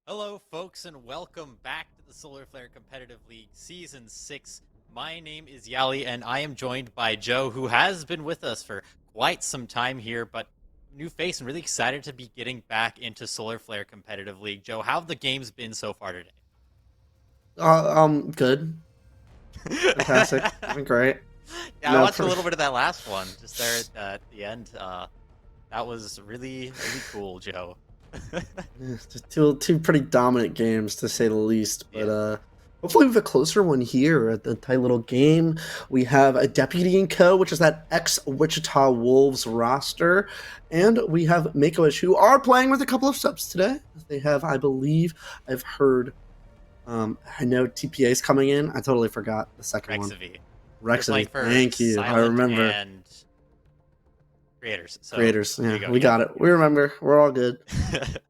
Hello, folks, and welcome back to the Solar Flare Competitive League Season 6. My name is Yali, and I am joined by Joe, who has been with us for quite some time here, but new face and really excited to be getting back into Solar Flare Competitive League. Joe, how have the games been so far today? Good. Fantastic. Doing great. Yeah, I No, watched a little bit of that last one, just there at the end. That was really, really cool, Joe. two pretty dominant games to say the least, but Yeah. hopefully we have a closer one here at the tight little game. We have a Deputy and Co, which is that ex-Wichita Wolves roster, and we have Make-A-Wish, who are playing with a couple of subs today. They have, I believe, I've heard. I know TPA is coming in. I totally forgot the second one. Rexavy. They're playing Rexavy. for Thank you. I Silent remember. and Creators. So Creators. there Yeah, you go. we Yep. got it. We remember. We're all good.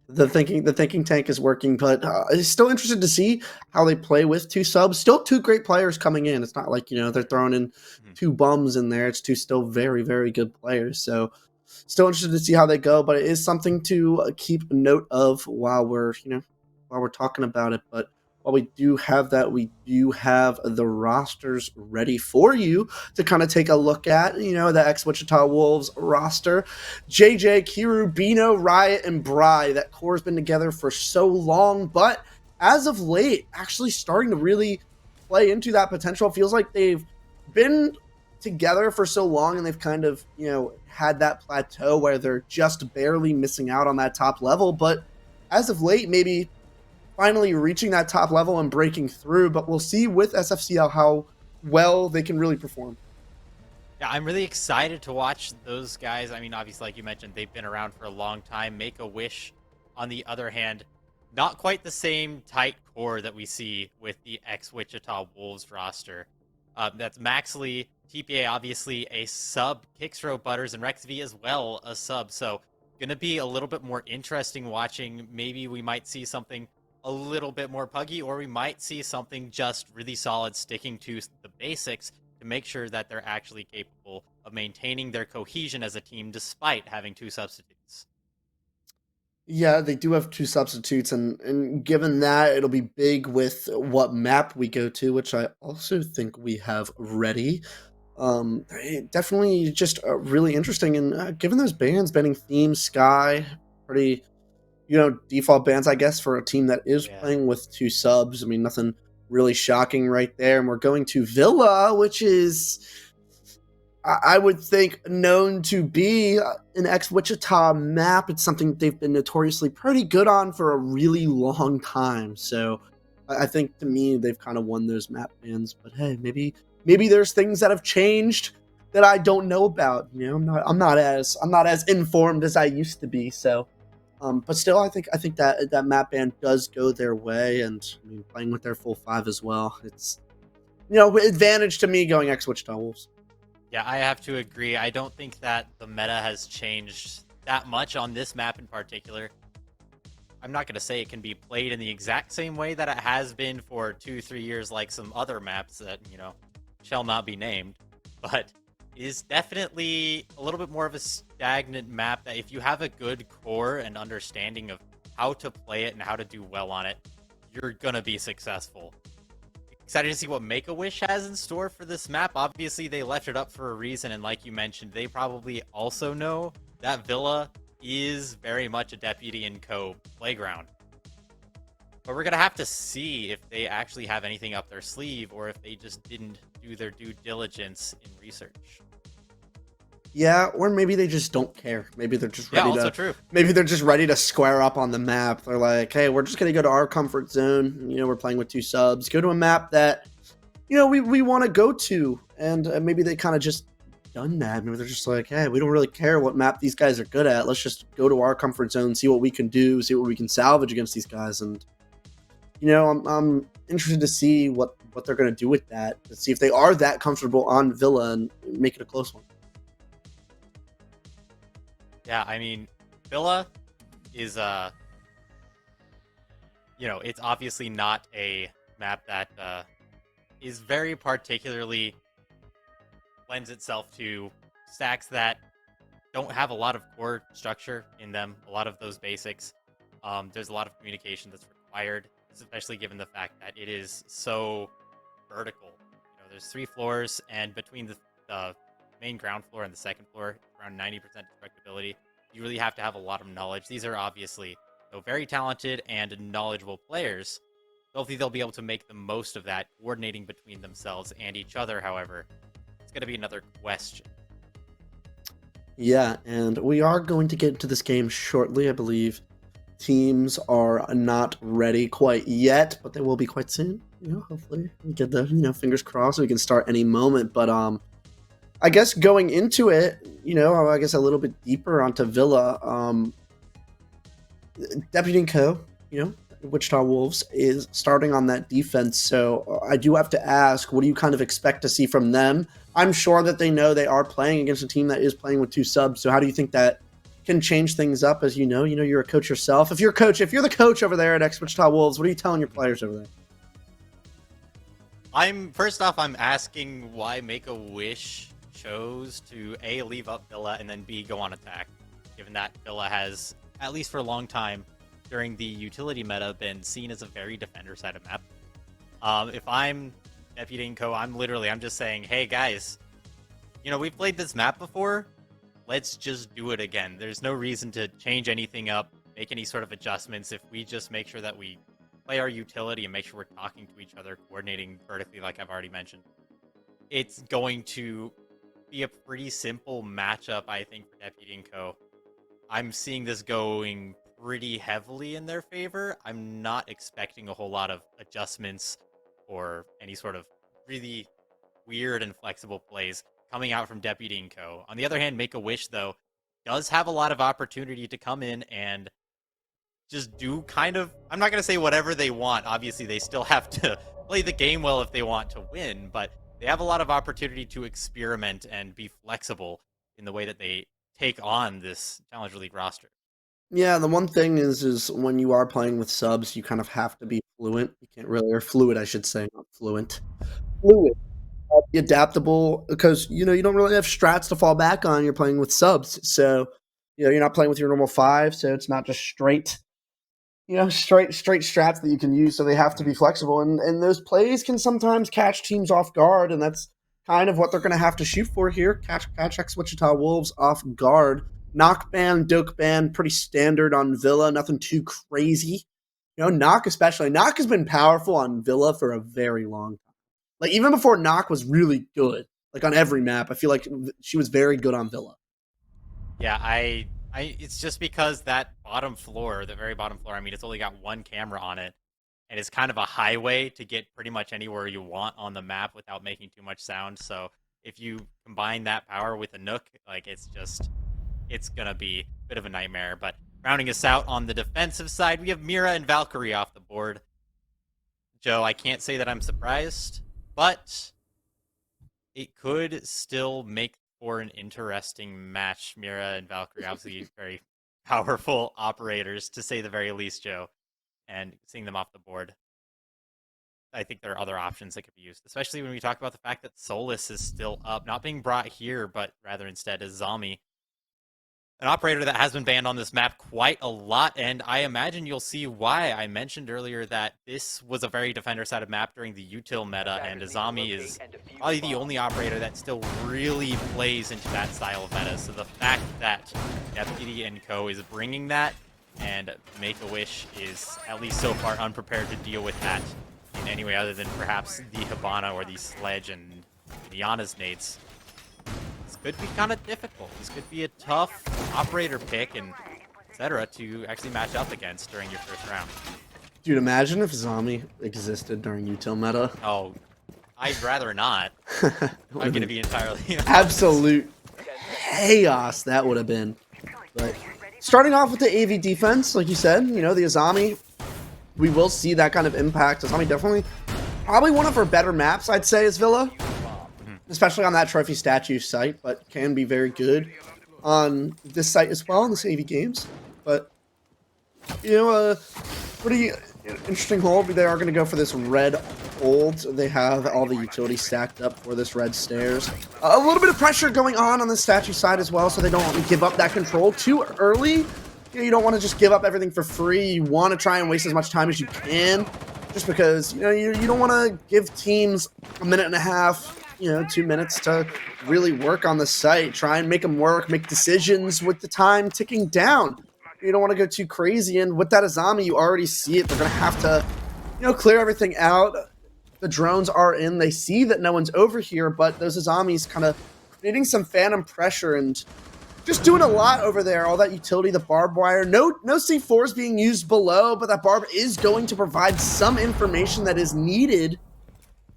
The thinking tank is working, but I'm still interested to see how they play with two subs. Still two great players coming in. It's not like they're throwing in Mhm. two bums in there. It's two still very very good players. So still interested to see how they go, but it is something to keep note of while we're talking about it. But while we do have that, we do have the rosters ready for you to kind of take a look at. The ex Wichita Wolves roster: JJ, Kiru, Bino, Riot, and Bry. That core's been together for so long, but as of late, actually starting to really play into that potential. It feels like they've been together for so long and they've kind of, had that plateau where they're just barely missing out on that top level. But as of late, maybe finally reaching that top level and breaking through. But we'll see with SFCL how well they can really perform. Yeah, I'm really excited to watch those guys. I mean, obviously, like you mentioned, they've been around for a long time. Make-A-Wish, on the other hand, not quite the same tight core that we see with the ex-Wichita Wolves roster. That's Maxley, TPA, obviously a sub, Kicksrow, Butters, and Rexv as well, a sub. So, going to be a little bit more interesting watching. Maybe we might see something a little bit more puggy, or we might see something just really solid, sticking to the basics to make sure that they're actually capable of maintaining their cohesion as a team despite having two substitutes. Yeah, they do have two substitutes, and given that, it'll be big with what map we go to, which I also think we have ready. Definitely just really interesting, and given those bands, banning Theme, Sky, pretty default bans, I guess, for a team that is Yeah. playing with two subs. I mean, nothing really shocking right there. And we're going to Villa, which is, I would think, known to be an ex Wichita map. It's something they've been notoriously pretty good on for a really long time. So I think to me, they've kind of won those map bans. But hey, maybe there's things that have changed that I don't know about. I'm not as informed as I used to be. So but still, I think that map ban does go their way, and I mean, playing with their full five as well. It's advantage to me going X Wichita Wolves. Yeah, I have to agree. I don't think that the meta has changed that much on this map in particular. I'm not going to say it can be played in the exact same way that it has been for 2, 3 years, like some other maps that, shall not be named, but is definitely a little bit more of a stagnant map that if you have a good core and understanding of how to play it and how to do well on it, you're going to be successful. Excited to see what Make-A-Wish has in store for this map. Obviously, they left it up for a reason, and like you mentioned, they probably also know that Villa is very much a Deputy and Co. playground. But we're going to have to see if they actually have anything up their sleeve or if they just didn't do their due diligence in research. Yeah, or maybe they just don't care. Maybe they're just Yeah, ready also to. true. Maybe they're just ready to square up on the map. They're like, hey, we're just gonna go to our comfort zone. We're playing with two subs. Go to a map that we want to go to, and maybe they kind of just done that. Maybe they're just like, hey, we don't really care what map these guys are good at. Let's just go to our comfort zone, see what we can do, see what we can salvage against these guys. And I'm interested to see what they're going to do with that. To see if they are that comfortable on Villa and make it a close one. Yeah, I mean, Villa is it's obviously not a map that is very particularly lends itself to stacks that don't have a lot of core structure in them, a lot of those basics. There's a lot of communication that's required, especially given the fact that it is so vertical. You know, there's 3 floors, and between the main ground floor and the second floor, around 90% destructibility. You really have to have a lot of knowledge. These are obviously very talented and knowledgeable players. Hopefully they'll be able to make the most of that, coordinating between themselves and each other, however. It's going to be another question. Yeah, and we are going to get into this game shortly, I believe. Teams are not ready quite yet, but they will be quite soon. You know, hopefully we get the, fingers crossed, we can start any moment. But I guess going into it, I guess a little bit deeper onto Villa, Deputy and Co., Wichita Wolves is starting on that defense. So I do have to ask, what do you kind of expect to see from them? I'm sure that they know they are playing against a team that is playing with 2 subs. So how do you think that can change things up? As you're a coach yourself. If you're the coach over there at Ex-Wichita Wolves, what are you telling your players over there? First off, I'm asking why Make-A-Wish chose to A, leave up Villa, and then B, go on attack, given that Villa has, at least for a long time during the utility meta, been seen as a very defender-sided map. If I'm Deputy and Co., I'm just saying, hey guys, we've played this map before, let's just do it again. There's no reason to change anything up, make any sort of adjustments if we just make sure that we play our utility and make sure we're talking to each other, coordinating vertically like I've already mentioned. It's going to be a pretty simple matchup, I think, for Deputy and Co. I'm seeing this going pretty heavily in their favor. I'm not expecting a whole lot of adjustments or any sort of really weird and flexible plays coming out from Deputy and Co. On the other hand, Make-A-Wish, though, does have a lot of opportunity to come in and just do kind of, I'm not going to say whatever they want. Obviously, they still have to play the game well if they want to win, but they have a lot of opportunity to experiment and be flexible in the way that they take on this Challenger League roster. Yeah, the one thing is when you are playing with subs, you kind of have to be fluent. You can't really, or fluid, I should say, not fluent. Fluid. Be adaptable, because you don't really have strats to fall back on. You're playing with subs, so you're not playing with your normal 5, so it's not just straight strats that you can use. So they have to be flexible, and those plays can sometimes catch teams off guard, and that's kind of what they're going to have to shoot for here. Catch Ex-Wichita Wolves off guard. Knock ban, Doke ban, pretty standard on Villa. Nothing too crazy. Knock especially. Knock has been powerful on Villa for a very long time. Like, even before Knock was really good, like on every map, I feel like she was very good on Villa. Yeah, it's just because that bottom floor, the very bottom floor, I mean, it's only got 1 camera on it, and it's kind of a highway to get pretty much anywhere you want on the map without making too much sound. So if you combine that power with a Nook, like, it's gonna be a bit of a nightmare. But rounding us out on the defensive side, we have Mira and Valkyrie off the board. Joe, I can't say that I'm surprised, but it could still make for an interesting match. Mira and Valkyrie, obviously very powerful operators, to say the very least, Joe. And seeing them off the board, I think there are other options that could be used, especially when we talk about the fact that Solus is still up, not being brought here, but rather instead as Zami. An operator that has been banned on this map quite a lot, and I imagine you'll see why. I mentioned earlier that this was a very defender-sided map during the util meta, and Azami is probably the only operator that still really plays into that style of meta. So the fact that Deputy and Co. is bringing that, and Make-A-Wish is, at least so far, unprepared to deal with that in any way other than perhaps the Hibana or the Sledge and Diana's nades. This could be kind of difficult. This could be a tough operator pick and etc. to actually match up against during your first round. Dude, imagine if Zami existed during util meta. Oh, I'd rather not. I'm going to be entirely honest. Absolute chaos that would have been. But starting off with the AV defense, like you said, the Azami, we will see that kind of impact. Azami definitely, probably one of her better maps, I'd say, is Villa. Especially on that trophy statue site, but can be very good on this site as well, in this AV games. But, pretty interesting hold. They are going to go for this red hold. They have all the utilities stacked up for this red stairs. A little bit of pressure going on the statue side as well, so they don't give up that control too early. you don't want to just give up everything for free. You want to try and waste as much time as you can, just because you don't want to give teams a minute and a half, 2 minutes to really work on the site, try and make them work, make decisions with the time ticking down. You don't want to go too crazy, and with that Azami, you already see it. They're going to have to, clear everything out. The drones are in. They see that no one's over here, but those Azamis kind of creating some phantom pressure and just doing a lot over there. All that utility, the barbed wire. No C4s being used below, but that barb is going to provide some information that is needed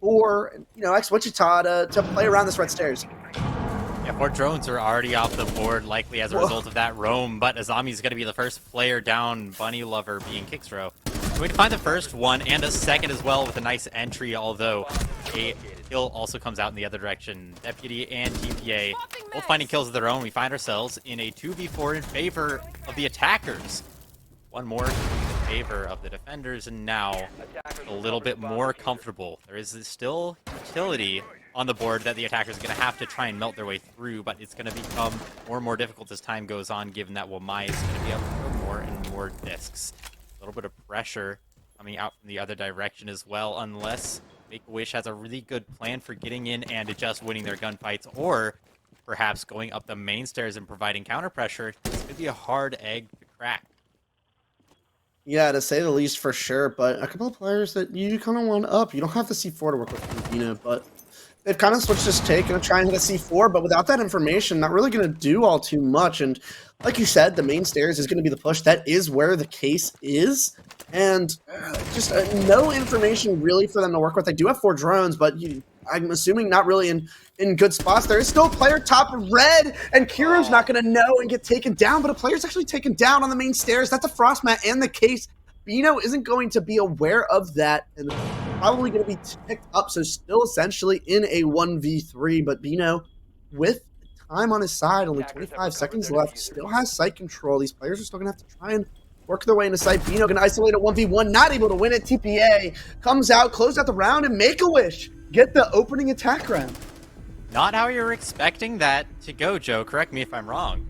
for, Ex-Wichita to play around this red stairs. Yeah, 4 drones are already off the board, likely as a result of that roam, but Azami's going to be the first player down, Bunny Lover being Kicksrow. Going to find the first one and a second as well with a nice entry, although a kill also comes out in the other direction. Deputy and TPA both finding kills of their own. We find ourselves in a 2v4 in favor of the attackers. One more in favor of the defenders, and now a little bit more comfortable. There is still utility on the board that the attackers are going to have to try and melt their way through, but it's going to become more and more difficult as time goes on, given that Wamai is going to be able to throw more and more discs. A little bit of pressure coming out from the other direction as well, unless Make-A-Wish has a really good plan for getting in and just winning their gunfights, or perhaps going up the main stairs and providing counter pressure. This could be a hard egg to crack. Yeah, to say the least, for sure. But a couple of players that you kind of want up. You don't have the C4 to work with, but they've kind of switched this take and try and hit a C4. But without that information, not really going to do all too much. And like you said, the main stairs is going to be the push. That is where the case is. And just no information really for them to work with. They do have 4 drones, but I'm assuming not really in good spots. There is still a player top red, and Kiro's not going to know and get taken down, but a player's actually taken down on the main stairs. That's a frost mat and the case. Bino isn't going to be aware of that and probably going to be picked up, so still essentially in a 1v3, but Bino, with time on his side, only 25 seconds left, still has site control. These players are still going to have to try and work their way into sight. Bino can isolate a 1v1, not able to win it. TPA comes out, close out the round, and Make-A-Wish get the opening attack round. Not how you were expecting that to go, Joe. Correct me if I'm wrong.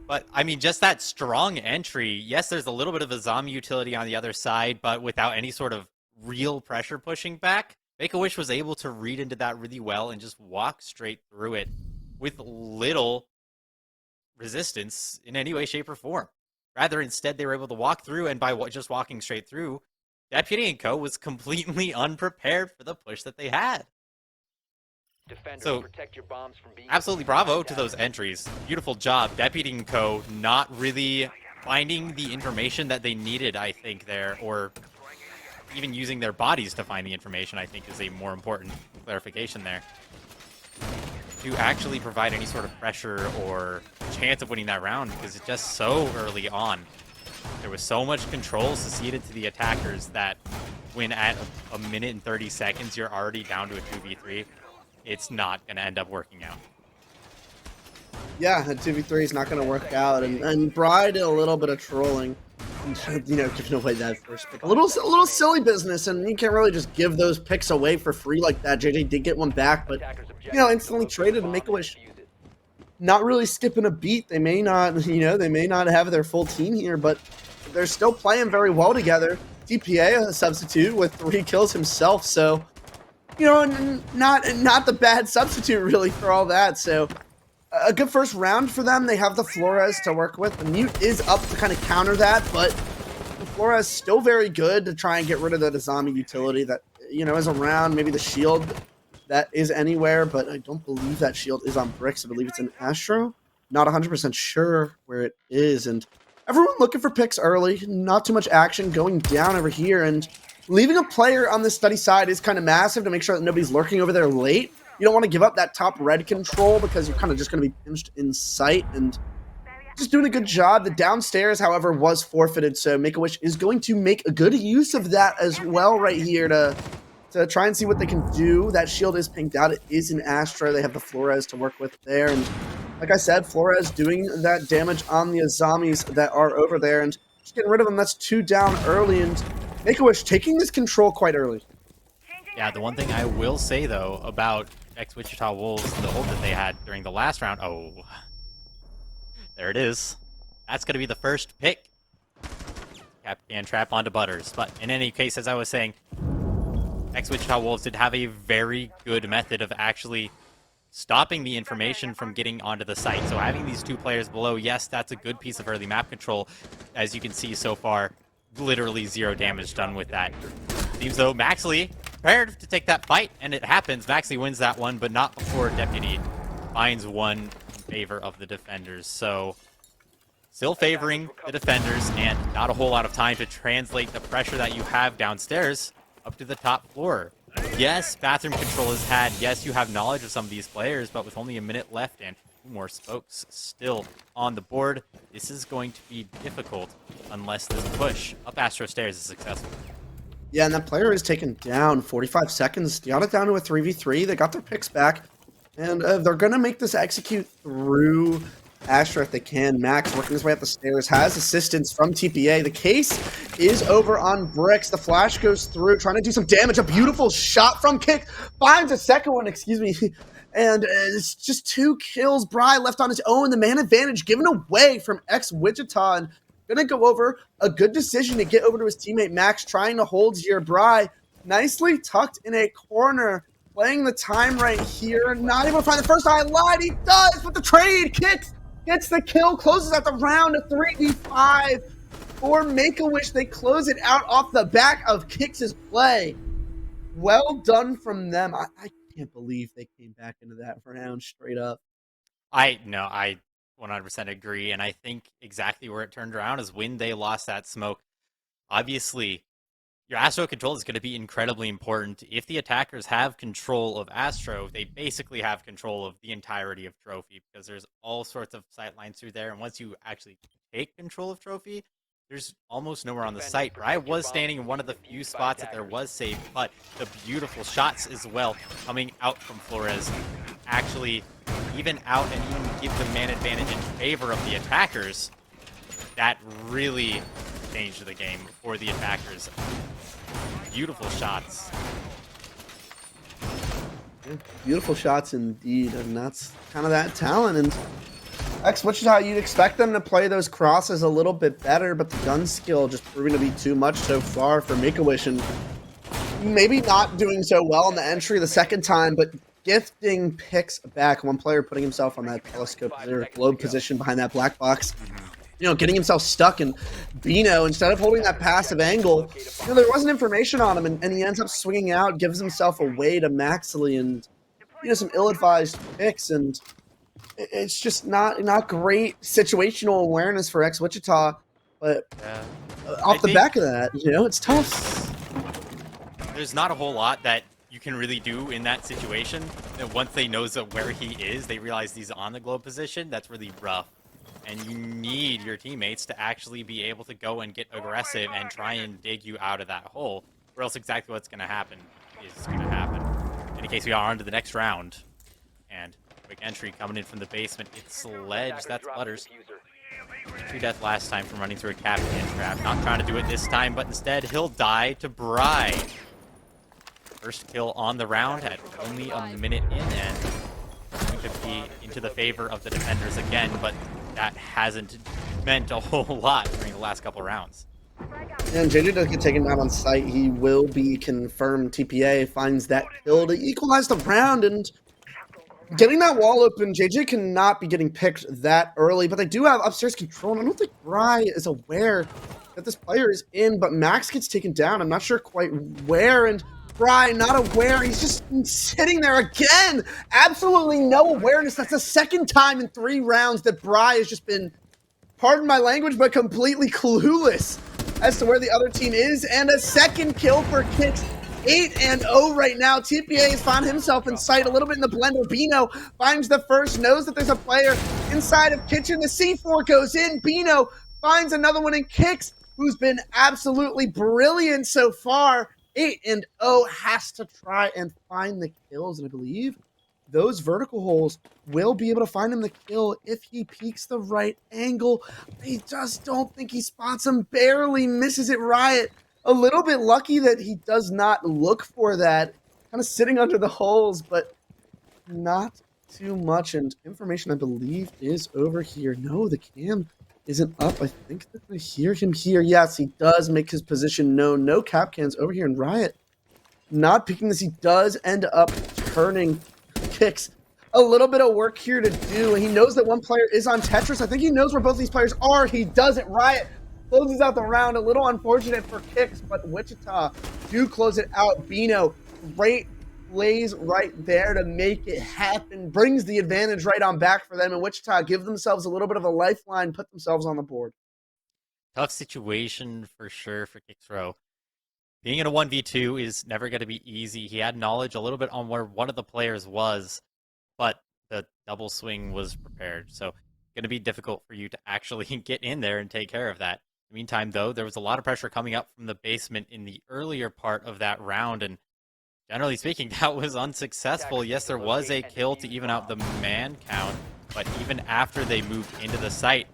But, I mean, just that strong entry. Yes, there's a little bit of a zombie utility on the other side, but without any sort of real pressure pushing back, Make-A-Wish was able to read into that really well and just walk straight through it with little resistance in any way, shape, or form. Rather, instead, they were able to walk through, and by just walking straight through, Deputy and Co. was completely unprepared for the push that they had. So, absolutely bravo to those entries. Beautiful job. Deputy and Co. not really finding the information that they needed, I think, there, or even using their bodies to find the information, I think, is a more important clarification there. To actually provide any sort of pressure or chance of winning that round, because it's just so early on. There was so much control seceded to the attackers that when at a minute and 30 seconds you're already down to a 2v3, it's not going to end up working out. Yeah, the 2v3 is not going to work out, and Bri did a little bit of trolling, giving away that first pick. A little silly business, and you can't really just give those picks away for free like that. JJ did get one back, but instantly traded to Make-A-Wish. Not really skipping a beat. They may not, they may not have their full team here, but they're still playing very well together. TPA, a substitute with 3 kills himself, so not the bad substitute really for all that. So a good first round for them. They have the Flores to work with. The Mute is up to kind of counter that, but the Flores still very good to try and get rid of the zombie utility that is around. Maybe the shield that is anywhere, but I don't believe that shield is on bricks. I believe it's in Astro. Not 100% sure where it is, and everyone looking for picks early. Not too much action going down over here, and leaving a player on the study side is kind of massive to make sure that nobody's lurking over there late. You don't want to give up that top red control because you're kind of just going to be pinched in sight, and just doing a good job. The downstairs, however, was forfeited, so Make-A-Wish is going to make a good use of that as well right here to try and see what they can do. That shield is pinked out. It is in Astra. They have the Flores to work with there, and like I said, Flores doing that damage on the Azamis that are over there, and just getting rid of them. That's 2 down early, and Make-A-Wish taking this control quite early. Yeah, the one thing I will say, though, about Ex-Wichita Wolves, the hold that they had during the last round, oh, there it is. That's going to be the first pick. Capcan trap onto Butters. But in any case, as I was saying, Ex-Wichita Wolves did have a very good method of actually stopping the information from getting onto the site. So having these two players below, yes, that's a good piece of early map control. As you can see so far, literally 0 damage done with that. Seems though Maxley prepared to take that fight, and it happens. Maxley wins that one, but not before Deputy finds one in favor of the defenders. So still favoring the defenders, and not a whole lot of time to translate the pressure that you have downstairs up to the top floor. Yes, bathroom control is had. Yes, you have knowledge of some of these players, but with only a minute left and 2 more spokes still on the board, this is going to be difficult unless this push up Astro Stairs is successful. Yeah, and that player is taken down. 45 seconds. Got it down to a 3v3. They got their picks back, and they're going to make this execute through Astro if they can. Max working his way up the stairs, has assistance from TPA. The case is over on Bricks. The flash goes through, trying to do some damage. A beautiful shot from Kick. Finds a second one, excuse me. And it's just 2 kills. Bry left on his own. The man advantage given away from Ex-Wichita. And gonna go over a good decision to get over to his teammate Max, trying to hold here. Bry nicely tucked in a corner, playing the time right here. Not able to find the first. I lied. He does with the trade. Kicks. Gets the kill, closes out the round to 3v5 for Make-A-Wish. They close it out off the back of Kicks' play. Well done from them. I can't believe they came back into that round straight up. I 100% agree, and I think exactly where it turned around is when they lost that smoke. Obviously, your Astro control is going to be incredibly important. If the attackers have control of Astro, they basically have control of the entirety of Trophy, because there's all sorts of sight lines through there, and once you actually take control of Trophy, there's almost nowhere on the site. I was standing in one of the few spots that there was safe, but the beautiful shots as well coming out from Flores actually even out and even give the man advantage in favor of the attackers. That really changed the game for the attackers. Beautiful shots. Yeah, beautiful shots indeed, and that's kind of that talent. And Ex-Wichita, you'd expect them to play those crosses a little bit better, but the gun skill just proving to be too much so far for Make-A-Wish, and maybe not doing so well on the entry the second time, but gifting picks back. One player putting himself on that telescope or globe position behind that black box. You know, getting himself stuck, and Bino, instead of holding that passive angle, you know, there wasn't information on him, and he ends up swinging out, gives himself away to Maxley, and, you know, some ill-advised picks, and it's just not great situational awareness for Ex-Wichita, but off the back of that, you know, it's tough. There's not a whole lot that you can really do in that situation. And once they know where he is, they realize he's on the globe position. That's really rough. And you need your teammates to actually be able to go and get aggressive and try and dig you out of that hole, or else exactly what's going to happen is going to happen. In any case, we are on to the next round. And quick entry coming in from the basement. It's Sledge. That's Butters. 2 death last time from running through a Capcan trap. Not trying to do it this time, but instead he'll die to Bry. First kill on the round at only a minute in, and going to be into the favor of the defenders again, but that hasn't meant a whole lot during the last couple of rounds. And JJ does get taken out on site. He will be confirmed. TPA finds that kill to equalize the round, and getting that wall open, JJ cannot be getting picked that early, but they do have upstairs control, and I don't think Bry is aware that this player is in, but Max gets taken down. I'm not sure quite where, and Bry not aware. He's just sitting there again. Absolutely no awareness. That's the second time in 3 rounds that Bry has just been, pardon my language, but completely clueless as to where the other team is. And a second kill for Kicks. 8-0 right now. TPA has found himself in sight a little bit in the blender. Bino finds the first, knows that there's a player inside of Kitchen. The C4 goes in. Bino finds another one and Kicks, who's been absolutely brilliant so far. 8-0, has to try and find the kills, and I believe those vertical holes will be able to find him the kill if he peeks the right angle. I just don't think he spots him. Barely misses it. Riot, a little bit lucky that he does not look for that. Kind of sitting under the holes, but not too much. And information, I believe, is over here. No, the cam isn't up. I think that I hear him here. Yes, he does make his position known. No cap cans over here in Riot. Not picking this. He does end up turning kicks. A little bit of work here to do. He knows that one player is on Tetris. I think he knows where both these players are. He does it. Riot closes out the round. A little unfortunate for kicks, but Wichita do close it out. Bino, great plays right there to make it happen. Brings the advantage right on back for them. And Wichita give themselves a little bit of a lifeline, put themselves on the board. Tough situation for sure for Kixrow. Being in a 1v2 is never going to be easy. He had knowledge a little bit on where one of the players was, but the double swing was prepared. So going to be difficult for you to actually get in there and take care of that. In the meantime, though, there was a lot of pressure coming up from the basement in the earlier part of that round, and generally speaking, that was unsuccessful. Yes, there was a kill to even out the man count, but even after they moved into the site,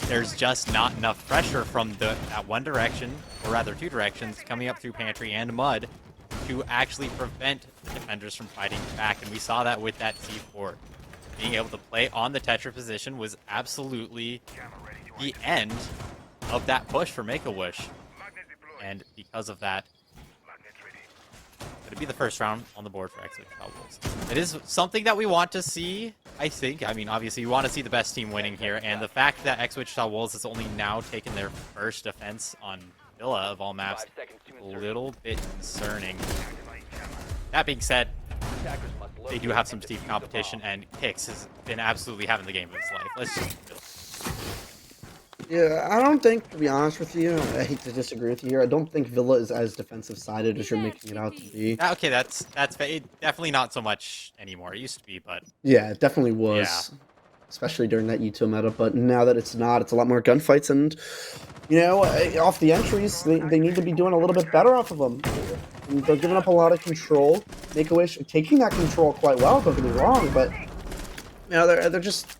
there's just not enough pressure from that one direction, or rather two directions, coming up through Pantry and Mud to actually prevent the defenders from fighting back. And we saw that with that C4. Being able to play on the Tetra position was absolutely the end of that push for Make-A-Wish. And because of that, it'll be the first round on the board for Ex-Wichita Wolves. It is something that we want to see, I think. I mean, obviously, you want to see the best team winning here, and the fact that Ex-Wichita Wolves has only now taken their first defense on Villa of all maps, a little bit concerning. That being said, they do have some steep competition, and Kix has been absolutely having the game of his life. Let's just... Yeah, I don't think, to be honest with you, I hate to disagree with you here, I don't think Villa is as defensive-sided as you're making it out to be. Okay, that's definitely not so much anymore. It used to be, but... Yeah, it definitely was. Yeah. Especially during that Uto meta, but now that it's not, it's a lot more gunfights, and, you know, off the entries, they need to be doing a little bit better off of them. And they're giving up a lot of control. Make-A-Wish taking that control quite well, don't get me wrong, but, you know, they're just...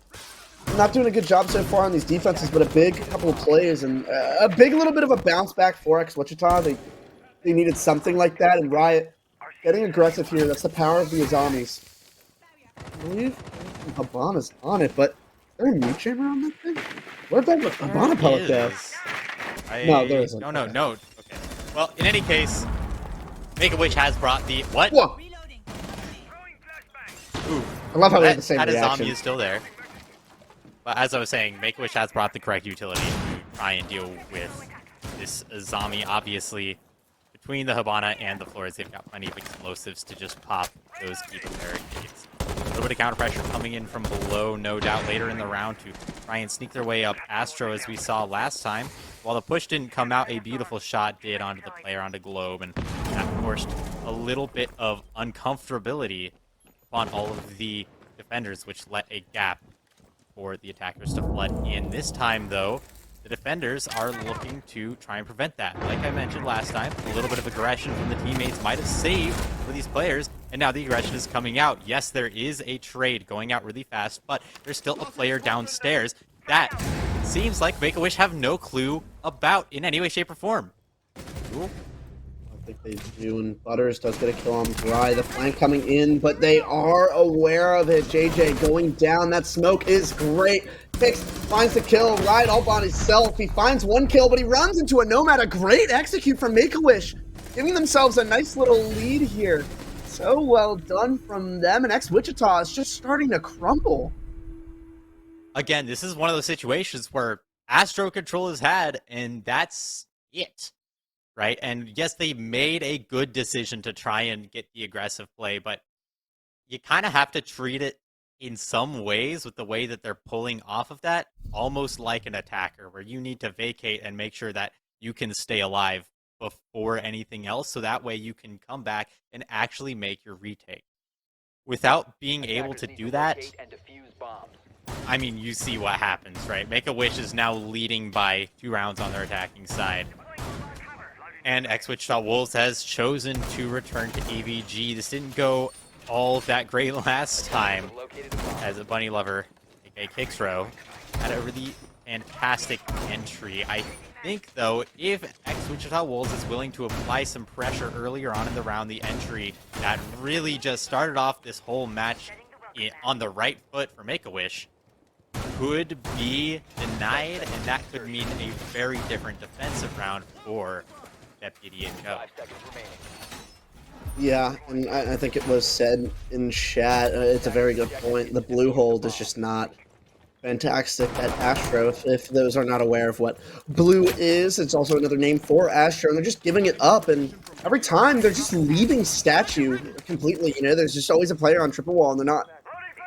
not doing a good job so far on these defenses, but a big couple of plays and a big little bit of a bounce back for Ex-Wichita. They needed something like that, and Riot getting aggressive here. That's the power of the Azamis. I believe Habana's on it, but is there a mute chamber on that thing? Where'd that Habana pellet go? No, there isn't. No. Okay. Well, in any case, Make-A-Wish has brought the... What? Whoa. Ooh. I love how we have the same reaction. That zombie is still there. But as I was saying, Make-A-Wish has brought the correct utility to try and deal with this zombie. Obviously, between the Habana and the floors, they've got plenty of explosives to just pop those keeper barricades. A little bit of counter pressure coming in from below, no doubt, later in the round to try and sneak their way up. Astro, as we saw last time, while the push didn't come out, a beautiful shot did onto the player, onto Globe, and that forced a little bit of uncomfortability upon all of the defenders, which let a gap for the attackers to flood in. This time, though, the defenders are looking to try and prevent that. Like I mentioned last time, a little bit of aggression from the teammates might have saved for these players, and now the aggression is coming out. Yes, there is a trade going out really fast, but there's still a player downstairs that seems like Make-A-Wish have no clue about in any way, shape, or form. Cool. I think they do, and Butters does get a kill on Dry. The flank coming in, but they are aware of it. JJ going down. That smoke is great. Kix finds the kill right all by himself. He finds one kill, but he runs into a Nomad. A great execute from Make-A-Wish, giving themselves a nice little lead here. So well done from them, and Ex-Wichita is just starting to crumble. Again, this is one of those situations where Astro control is had, and that's it. Right? And yes, they made a good decision to try and get the aggressive play, but you kind of have to treat it in some ways with the way that they're pulling off of that, almost like an attacker, where you need to vacate and make sure that you can stay alive before anything else, so that way you can come back and actually make your retake. Without being able to do that, I mean, you see what happens, right? Make-A-Wish is now leading by 2 rounds on their attacking side. And Ex-Wichita Wolves has chosen to return to AVG. This didn't go all that great last time, as a Bunny Lover, aka Kixrow, had a really fantastic entry. I think, though, if Ex-Wichita Wolves is willing to apply some pressure earlier on in the round, the entry that really just started off this whole match on the right foot for Make-A-Wish, could be denied, and that could mean a very different defensive round for Deputy and Co. Yeah, and I think it was said in chat. It's a very good point. The blue hold is just not fantastic at Astro. If those are not aware of what blue is, it's also another name for Astro, and they're just giving it up. And every time they're just leaving statue completely. There's just always a player on triple wall, and they're not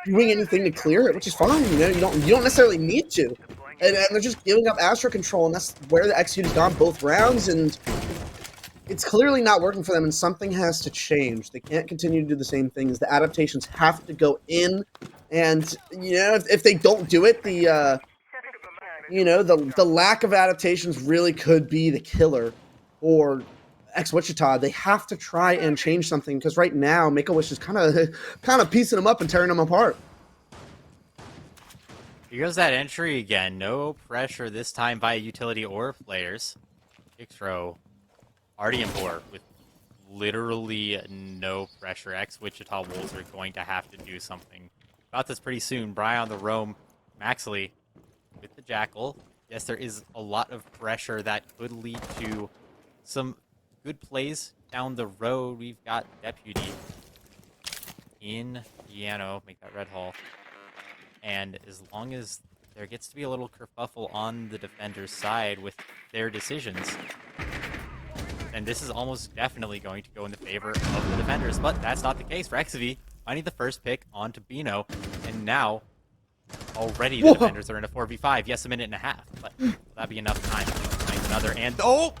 doing anything to clear it, which is fine. You don't necessarily need to. And they're just giving up Astro control, and that's where the execute has gone both rounds, and it's clearly not working for them, and something has to change. They can't continue to do the same things. The adaptations have to go in, and if they don't do it, the lack of adaptations really could be the killer for Ex-Wichita. They have to try and change something, because right now Make-A-Wish is kind of piecing them up and tearing them apart. Here goes that entry again. No pressure this time by utility or players. Kick throw. Already in board with literally no pressure. Ex-Wichita Wolves are going to have to do something about this pretty soon. Bry on the roam. Maxley with the Jackal. Yes, there is a lot of pressure that could lead to some good plays down the road. We've got Deputy in piano. Make that red hall. And as long as there gets to be a little kerfuffle on the defender's side with their decisions, and this is almost definitely going to go in the favor of the defenders, but that's not the case for XV. Finding the first pick onto Bino, and now already the defenders are in a 4v5. Yes, a minute and a half, but will that be enough time to find another? And oh,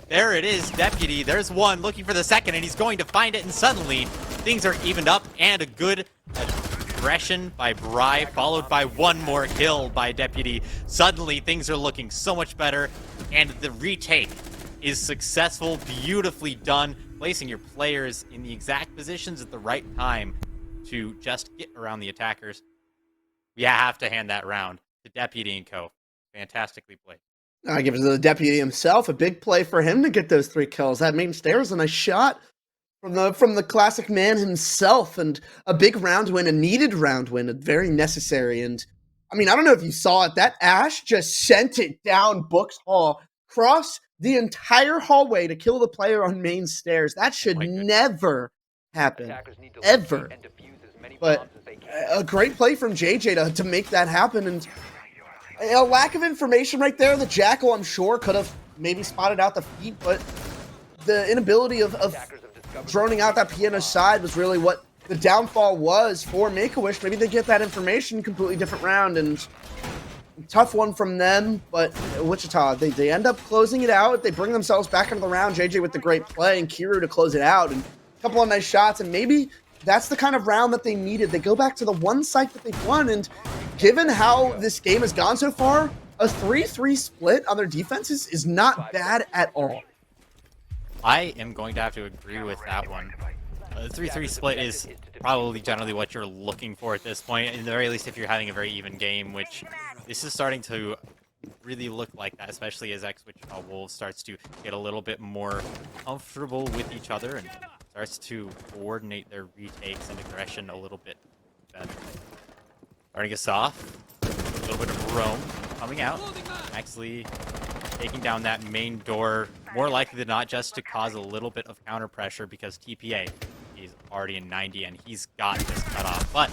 there it is, Deputy. There's one looking for the second, and he's going to find it, and suddenly things are evened up, and a good aggression by Bry, followed by one more kill by Deputy. Suddenly things are looking so much better, and the retake is successful, beautifully done, placing your players in the exact positions at the right time to just get around the attackers. We have to hand that round to Deputy and Co. Fantastically played. I give it to the Deputy himself. A big play for him to get those 3 kills. That main stairs, a nice shot from the classic man himself, and a big round win, a needed round win, very necessary. And I mean, I don't know if you saw it. That Ash just sent it down Book's Hall, cross the entire hallway to kill the player on main stairs. That should never happen, ever. But a great play from JJ to make that happen, and a lack of information right there. The Jackal, I'm sure, could have maybe spotted out the feet, but the inability of droning out that piano side was really what the downfall was for Make-A-Wish. Maybe they get that information, completely different round, and tough one from them, but Wichita, they end up closing it out. They bring themselves back into the round. JJ with the great play, and Kiru to close it out, and a couple of nice shots, and maybe that's the kind of round that they needed. They go back to the one site that they've won, and given how this game has gone so far, a 3-3 split on their defenses is not bad at all. I am going to have to agree with that one. The 3-3 split is probably generally what you're looking for at this point, in the very least if you're having a very even game, which this is starting to really look like that, especially as Ex-Wichita Wolves starts to get a little bit more comfortable with each other and starts to coordinate their retakes and aggression a little bit better. Starting us off, a little bit of roam coming out. Actually taking down that main door, more likely than not just to cause a little bit of counter pressure, because TPA, he's already in 90 and he's got this cut off. But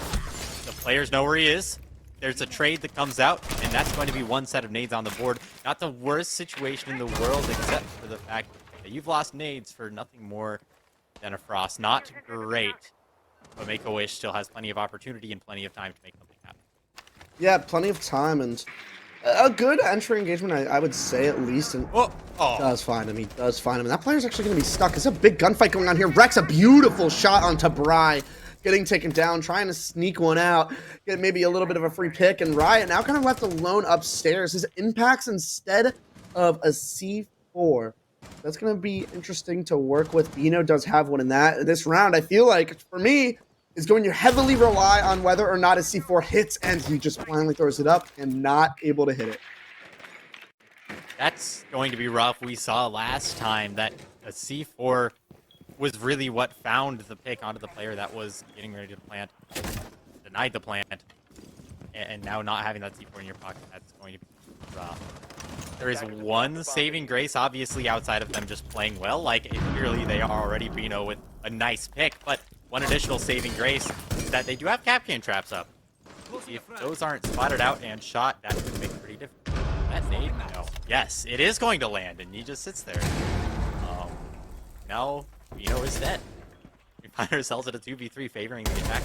the players know where he is. There's a trade that comes out, and that's going to be one set of nades on the board. Not the worst situation in the world, except for the fact that you've lost nades for nothing more than a frost. Not great, but Make-A-Wish still has plenty of opportunity and plenty of time to make something happen. Yeah, plenty of time, and a good entry engagement, I would say, at least. And does find him. He does find him. And that player's actually going to be stuck. There's a big gunfight going on here. Rex, a beautiful shot onto Bry. Getting taken down, trying to sneak one out, get maybe a little bit of a free pick, and Riot now kind of left alone upstairs. His impacts instead of a C4. That's going to be interesting to work with. Bino does have one in that. This round, I feel like, for me, is going to heavily rely on whether or not a C4 hits, and he just finally throws it up and not able to hit it. That's going to be rough. We saw last time that a C4 was really what found the pick onto the player that was getting ready to plant, denied the plant, and now not having that C4 in your pocket, that's going to be rough. There is one saving grace, obviously, outside of them just playing well. Like, clearly they are already Bino with a nice pick, but one additional saving grace is that they do have Capcan traps up. If those aren't spotted out and shot, that could make it pretty difficult. That nade? No. Yes, it is going to land, and he just sits there. Now, Bino is dead. We find ourselves at a 2v3 favoring the attack.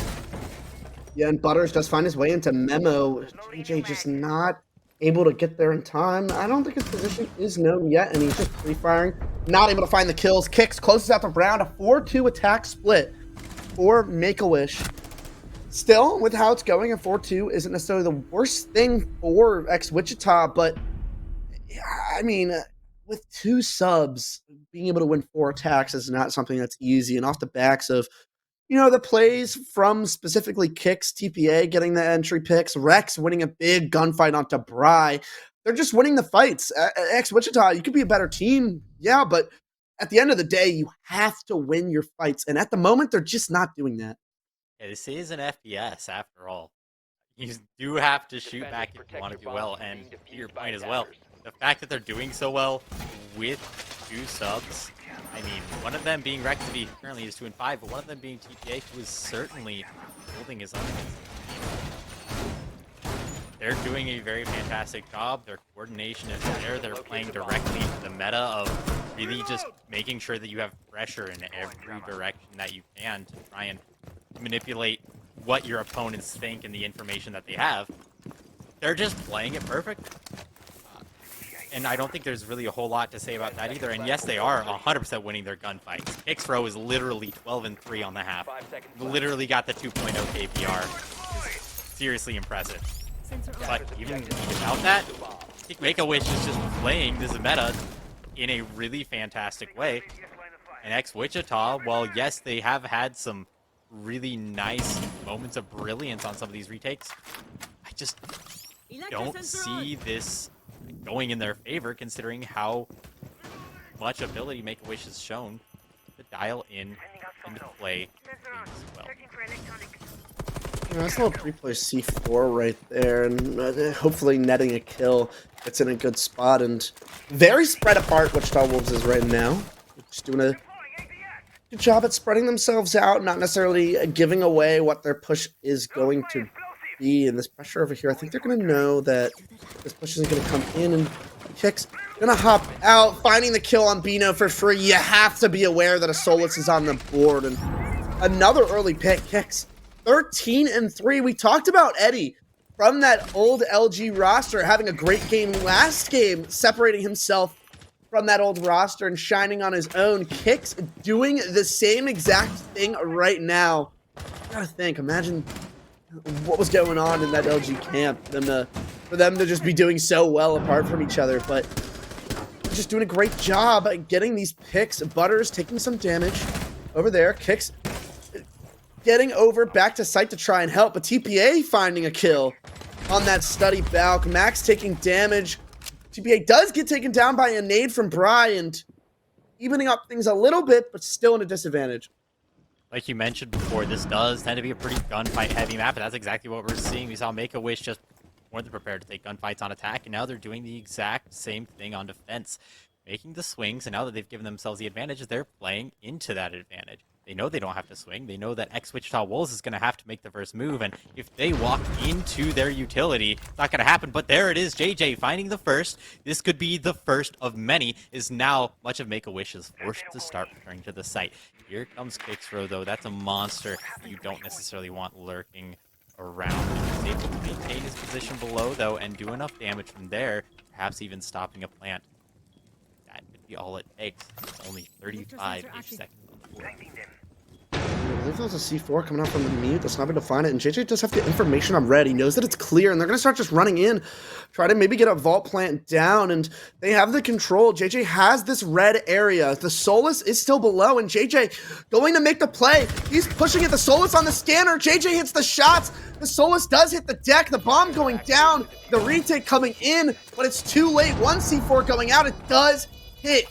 Yeah, and Butters does find his way into Memo. JJ just not able to get there in time. I don't think his position is known yet, and he's just free-firing. Not able to find the kills. Kicks, closes out the round. A 4-2 attack split for Make-A-Wish. Still, with how it's going, a 4-2 isn't necessarily the worst thing for Ex-Wichita, but, I mean, with 2 subs, being able to win 4 attacks is not something that's easy, and off the backs of the plays from specifically Kicks, TPA getting the entry picks, Rex winning a big gunfight onto Bry. They're just winning the fights. Ex-Wichita, you could be a better team, yeah, but at the end of the day, you have to win your fights. And at the moment, they're just not doing that. Yeah, this is an FPS after all. You do have to shoot back if you want to do well, and to your point as well, the fact that they're doing so well with 2 subs, I mean, one of them being Rex, who currently is 2-5, but one of them being TPA, who is certainly holding his own. They're doing a very fantastic job. Their coordination is there. They're playing directly into the meta of really just making sure that you have pressure in every direction that you can to try and manipulate what your opponents think and the information that they have. They're just playing it perfect. And I don't think there's really a whole lot to say about that either. And yes, they are 100% winning their gunfights. X-Row is literally 12-3 on the half. Literally got the 2.0 KPR. Seriously impressive. But even without that, I think Make-A-Wish is just playing this meta in a really fantastic way. And Ex-Wichita, while yes, they have had some really nice moments of brilliance on some of these retakes, I just don't see this going in their favor, considering how much ability Make-A-Wish has shown to dial in and to play things well. Nice little pre-play C4 right there, and hopefully netting a kill. It's in a good spot, and very spread apart Wichita Wolves is right now. Just doing a good job at spreading themselves out, not necessarily giving away what their push is going to be. And this pressure over here, I think they're going to know that this push isn't going to come in, and Kicks going to hop out, finding the kill on Bino for free. You have to be aware that a Solus is on the board, and another early pick. Kicks 13-3. We talked about Eddie from that old LG roster having a great game last game, separating himself from that old roster and shining on his own. Kicks doing the same exact thing right now. You gotta think, imagine what was going on in that LG camp, for them to just be doing so well apart from each other, but just doing a great job at getting these picks. Butters taking some damage over there. Kicks getting over back to site to try and help, but TPA finding a kill on that study Balk. Max taking damage. TPA does get taken down by a nade from Bryant, evening up things a little bit, but still in a disadvantage. Like you mentioned before, this does tend to be a pretty gunfight-heavy map, and that's exactly what we're seeing. We saw Make-A-Wish just more than prepared to take gunfights on attack, and now they're doing the exact same thing on defense, making the swings, and now that they've given themselves the advantage, they're playing into that advantage. They know they don't have to swing. They know that Ex-Wichita Wolves is going to have to make the first move, and if they walk into their utility, it's not going to happen. But there it is, JJ finding the first. This could be the first of many, is now much of Make-A-Wish is forced to start returning to the site. Here comes Kixro, though. That's a monster you don't necessarily want lurking around. He's able to maintain his position below, though, and do enough damage from there, perhaps even stopping a plant. That could be all it takes. Only 35-ish seconds. I believe there was a C4 coming out from the mute. That's not going to find it. And JJ does have the information on red. He knows that it's clear, and they're going to start just running in, try to maybe get a vault plant down, and they have the control. JJ has this red area. The Solus is still below, and JJ going to make the play. He's pushing it. The Solus on the scanner. JJ hits the shots. The Solus does hit the deck. The bomb going down. The retake coming in, but it's too late. One C4 going out. It does hit.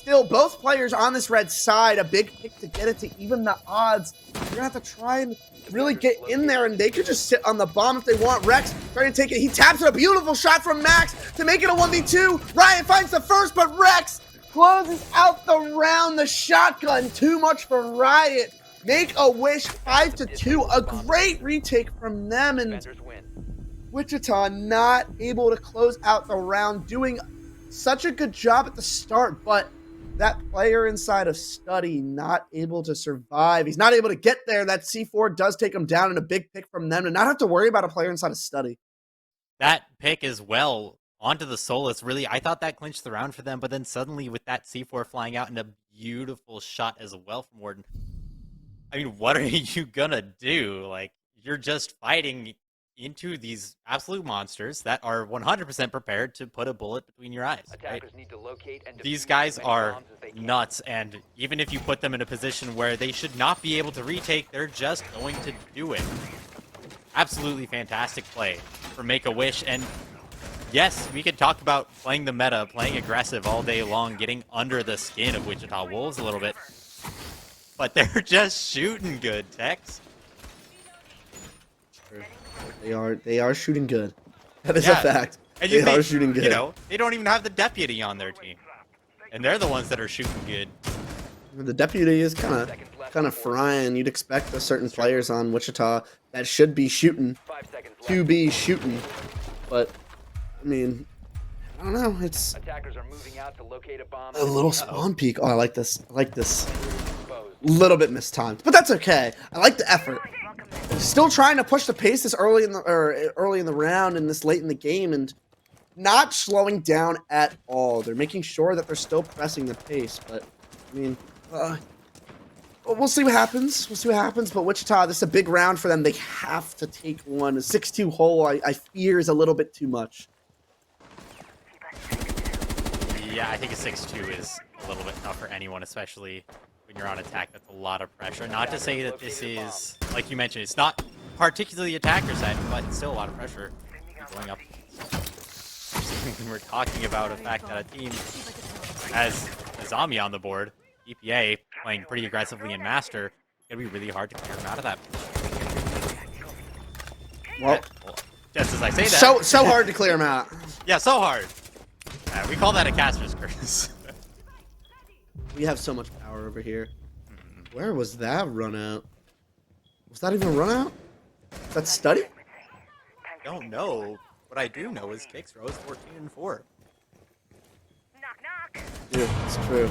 still, both players on this red side, a big pick to get it to even the odds. You're going to have to try and really get in there, and they could just sit on the bomb if they want. Rex trying to take it. He taps it. A beautiful shot from Max to make it a 1v2. Ryan finds the first, but Rex closes out the round. The shotgun, too much for Riot. Make a wish, 5-2. A great retake from them, and Wichita not able to close out the round, doing such a good job at the start, but that player inside of Study not able to survive. He's not able to get there. That C4 does take him down, and a big pick from them to not have to worry about a player inside of Study. That pick as well onto the Solus, really, I thought that clinched the round for them, but then suddenly with that C4 flying out and a beautiful shot as well from Warden, I mean, what are you gonna do? Like, you're just fighting into these absolute monsters that are 100% prepared to put a bullet between your eyes. Right? Need to locate and These guys are nuts, and even if you put them in a position where they should not be able to retake, they're just going to do it. Absolutely fantastic play for Make-A-Wish, and yes, we could talk about playing the meta, playing aggressive all day long, getting under the skin of Wichita Wolves a little bit, but they're just shooting good, Tex. They are shooting good. That is a fact. And they are shooting good. You know, they don't even have the deputy on their team, and they're the ones that are shooting good. The deputy is kind of frying. You'd expect the certain players on Wichita that should be shooting to be shooting, but I mean, I don't know. It's attackers are moving out to locate a bomb. a little spawn peek. Oh, I like this. I like this. Little bit mistimed, but that's okay. I like the effort. Still trying to push the pace this early in the round and this late in the game, and not slowing down at all. They're making sure that they're still pressing the pace, but I mean, we'll see what happens. We'll see what happens. But Wichita, this is a big round for them. They have to take one. A 6-2 hole, I fear, is a little bit too much. Yeah, I think a 6-2 is a little bit tough for anyone, especially when you're on attack. That's a lot of pressure. Not to say that this is, like you mentioned, it's not particularly attacker side, but it's still a lot of pressure going up. When we're talking about a fact that a team has a zombie on the board, EPA playing pretty aggressively in Master, it's gonna be really hard to clear him out of that. Well, just as I say that, so hard to clear him out. Yeah, so hard. We call that a caster's curse. We have so much power over here. Where was that run out? Was that even a run out? Is that Study? I don't know. What I do know is Kicks Rose 14-4. Dude, it's true.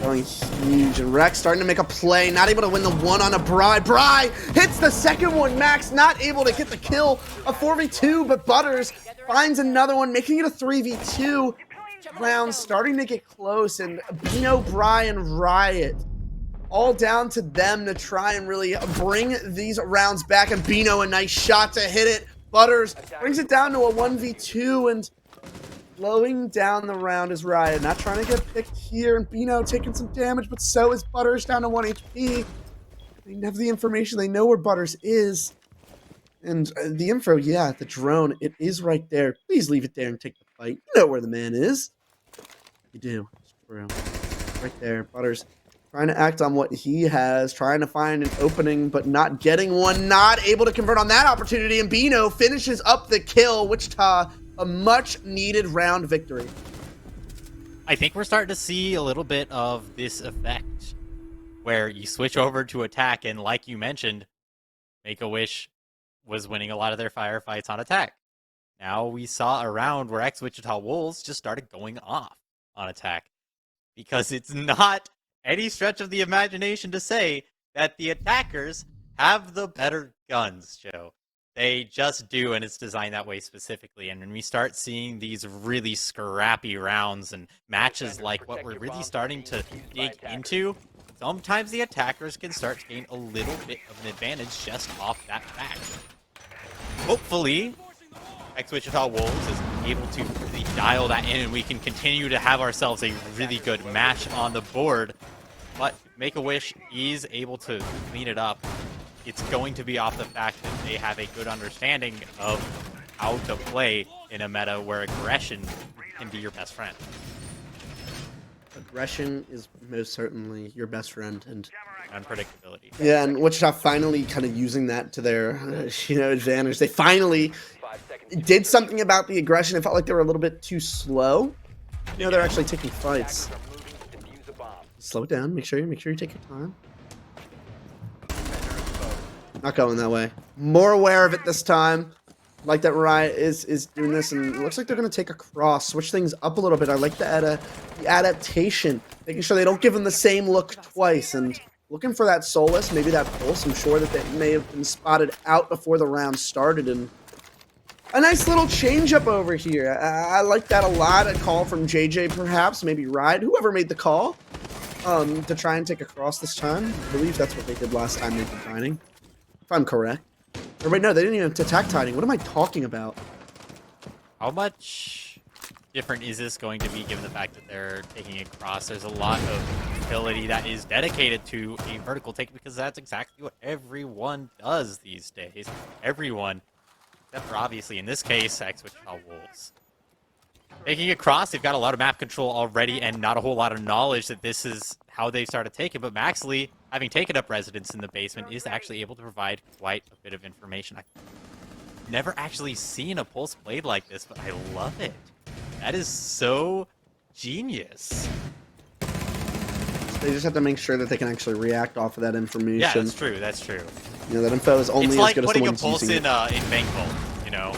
Going huge, and Rex starting to make a play, not able to win the one on a Bry. Bry hits the second one. Max not able to get the kill. A 4v2, but Butters finds another one, making it a 3v2. Round starting to get close, and Bino, Bry, and Riot all down to them to try and really bring these rounds back. And Bino, a nice shot to hit it. Butters brings it down to a 1v2, and slowing down the round is Riot. Not trying to get picked here, and Bino taking some damage, but so is Butters, down to 1 HP. They have the information. They know where Butters is. And the info, yeah, the drone, it is right there. Please leave it there and take the fight. You know where the man is. You do. It's true. Right there. Butters trying to act on what he has, trying to find an opening, but not getting one. Not able to convert on that opportunity, and Bino finishes up the kill. Wichita, a much-needed round victory. I think we're starting to see a little bit of this effect, where you switch over to attack, and like you mentioned, Make-A-Wish was winning a lot of their firefights on attack. Now we saw a round where Ex-Wichita Wolves just started going off on attack, because it's not any stretch of the imagination to say that the attackers have the better guns, Joe. They just do, and it's designed that way specifically. And when we start seeing these really scrappy rounds and matches like what we're really starting to dig into, sometimes the attackers can start to gain a little bit of an advantage just off that fact. Hopefully, Ex-Wichita Wolves is able to really dial that in, and we can continue to have ourselves a really good match on the board. But Make-A-Wish is able to clean it up. It's going to be off the fact that they have a good understanding of how to play in a meta where aggression can be your best friend. aggression is most certainly your best friend, and Unpredictability. yeah, and Wichita finally kind of using that to their advantage. They finally 5 seconds. did something about the aggression. It felt like they were a little bit too slow. They're actually taking fights. Attackers are moving to defuse a bomb. Slow it down. Make sure you take your time. Not going that way. More aware of it this time. Like that Riot is doing this, and it looks like they're going to take a cross, switch things up a little bit. I like the adaptation, making sure they don't give them the same look twice, and looking for that Solus, maybe that Pulse. I'm sure that they may have been spotted out before the round started, and a nice little change up over here. I like that a lot. A call from JJ, perhaps, maybe Riot, whoever made the call, to try and take a cross this time. I believe that's what they did last time they did Dining, if I'm correct. Or wait, no, they didn't even attack Tiding. What am I talking about? How much different is this going to be given the fact that they're taking it across? There's a lot of utility that is dedicated to a vertical take because that's exactly what everyone does these days. Everyone, except for obviously in this case, Ex-Wichita Wolves. Taking it across, they've got a lot of map control already and not a whole lot of knowledge that this is how they started taking. But Maxley, having taken up residence in the basement, is actually able to provide quite a bit of information. I've never actually seen a Pulse played like this, but I love it. That is so genius. They just have to make sure that they can actually react off of that information. Yeah, that's true. That's true. That info is only It's as like good as putting the a one's Pulse using in Bankable, you know?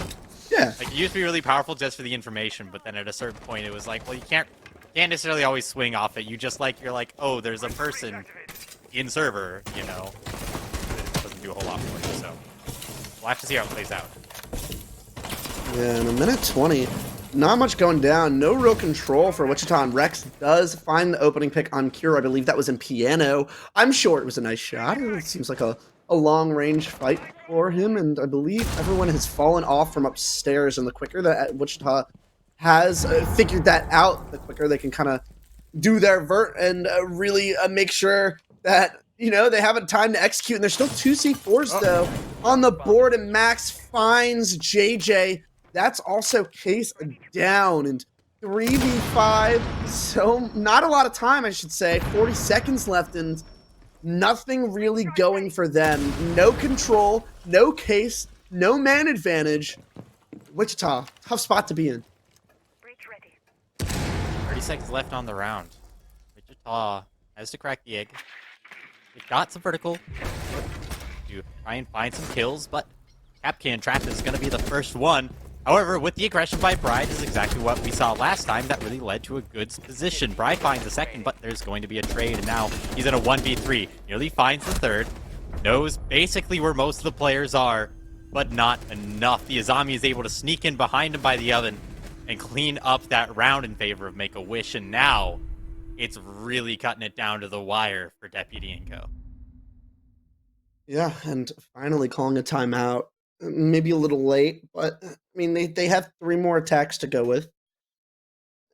Yeah. Like, it used to be really powerful just for the information, but then at a certain point it was like, well, you can't necessarily always swing off it. You just you're like, oh, there's a person in server, you know? It doesn't do a whole lot for you, so we'll have to see how it plays out. Yeah, in a minute 20, not much going down. No real control for Wichita, and Rex does find the opening pick on Cure. I believe that was in Piano. I'm sure it was a nice shot. It seems like a long-range fight for him, and I believe everyone has fallen off from upstairs, and the quicker that Wichita has figured that out, the quicker they can kind of do their vert and really make sure that, they have a time to execute. And there's still 2 C4s, though, on the board, and Max finds JJ. That's also case down, and 3v5, so not a lot of time, I should say. 40 seconds left, and nothing really going for them. No control, no case, no man advantage. Wichita, tough spot to be in. 30 seconds left on the round. Wichita has to crack the egg. They've got some vertical to try and find some kills, but Capcan Trap is going to be the first one. However, with the aggression by Bride is exactly what we saw last time. That really led to a good position. Bride finds the second, but there's going to be a trade, and now he's in a 1v3. Nearly finds the third. Knows basically where most of the players are, but not enough. The Azami is able to sneak in behind him by the oven and clean up that round in favor of Make-A-Wish, and now it's really cutting it down to the wire for Deputy and Co. Yeah, and finally calling a timeout. Maybe a little late, but I mean, they have 3 more attacks to go with,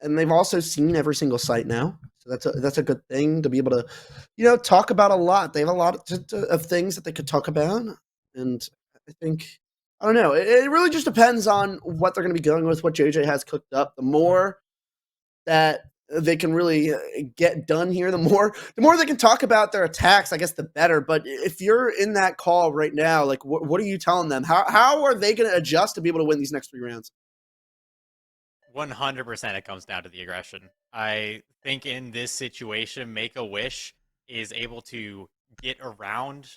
and they've also seen every single site now, so that's a good thing to be able to, talk about a lot. They have a lot of things that they could talk about, and I think, I don't know, it really just depends on what they're going to be going with, what JJ has cooked up. The more that they can really get done here, the more they can talk about their attacks, I guess the better. But if you're in that call right now, like, what are you telling them? How are they going to adjust to be able to win these next 3 rounds? 100% it comes down to the aggression. I think in this situation, Make-A-Wish is able to get around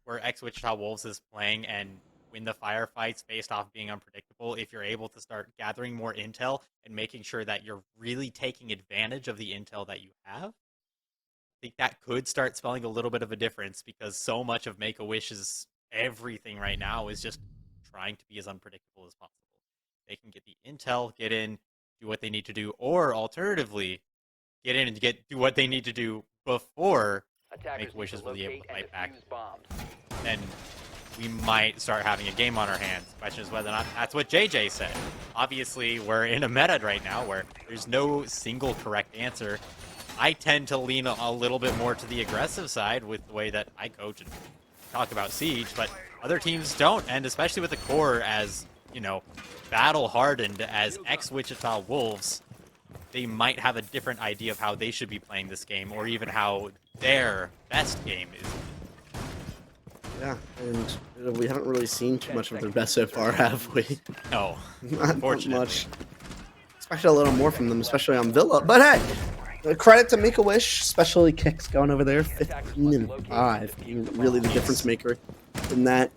where Ex-Wichita Wolves is playing and win the firefights based off being unpredictable. If you're able to start gathering more intel and making sure that you're really taking advantage of the intel that you have, I think that could start spelling a little bit of a difference, because so much of Make-A-Wish's everything right now is just trying to be as unpredictable as possible. They can get the intel, get in, do what they need to do, or alternatively, get in and do what they need to do before Make-A-Wish is really able to fight back. And we might start having a game on our hands. The question is whether or not that's what JJ said. Obviously, we're in a meta right now where there's no single correct answer. I tend to lean a little bit more to the aggressive side with the way that I coach and talk about Siege, but other teams don't, and especially with the core as, battle-hardened as Ex-Wichita Wolves, they might have a different idea of how they should be playing this game, or even how their best game is. Yeah, and we haven't really seen too much of their best so far, have we? No, Not unfortunately. much. Expected a little more from them, especially on Villa. But hey, credit to Make-A-Wish, especially Kicks going over there, 15-5, being really the difference maker in that.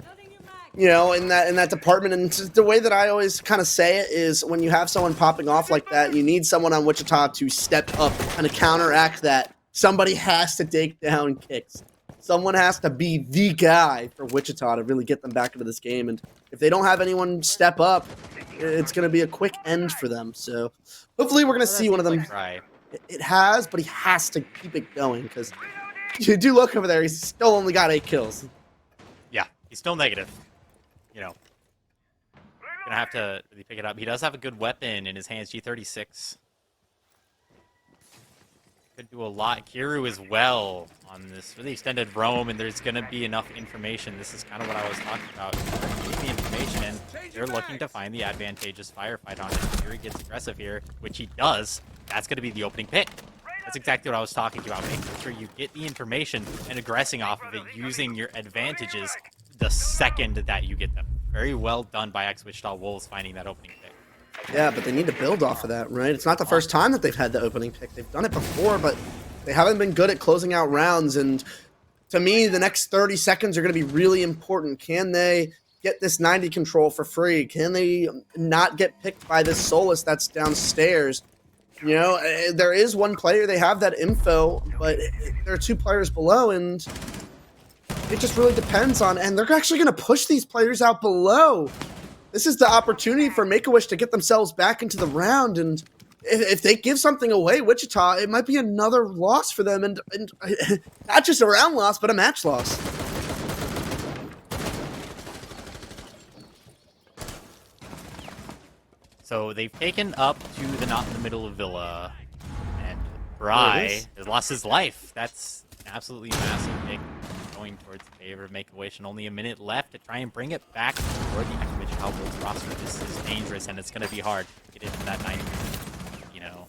You know, in that department. And the way that I always kind of say it is, when you have someone popping off like that, you need someone on Wichita to step up and to counteract that. Somebody has to take down Kicks. Someone has to be the guy for Wichita to really get them back into this game. And if they don't have anyone step up, it's going to be a quick end for them. So hopefully we're going to see one of them. Right. It has, but he has to keep it going, because you do look over there, he's still only got 8 kills. Yeah, he's still negative. You know, gonna have to really pick it up. He does have a good weapon in his hands, G36. Could do a lot. Kiru as well on this really extended roam, and there's gonna be enough information. This is kind of what I was talking about. Getting the information, and they're looking to find the advantageous firefight on it. Kiru gets aggressive here, which he does. That's gonna be the opening pick. That's exactly what I was talking about. Making sure you get the information and aggressing off of it, using your advantages the second that you get them. Very well done by Ex-Wichita Wolves finding that opening pick. Yeah, but they need to build off of that, right? It's not the first time that they've had the opening pick. They've done it before, but they haven't been good at closing out rounds. And to me, the next 30 seconds are going to be really important. Can they get this 90 control for free? Can they not get picked by this Solus that's downstairs? You know, there is one player, they have that info, but there are 2 players below, and it just really depends on, and they're actually going to push these players out below. This is the opportunity for Make-A-Wish to get themselves back into the round, and if they give something away, Wichita, it might be another loss for them, and not just a round loss, but a match loss. So they've taken up to the not in the middle of Villa, and Bry has lost his life. That's an absolutely massive pick going towards the favor of Make-A-Wish, and only a minute left to try and bring it back toward the Ex-Wichita Wolves roster. This is dangerous, and it's going to be hard to get into that 90. You know,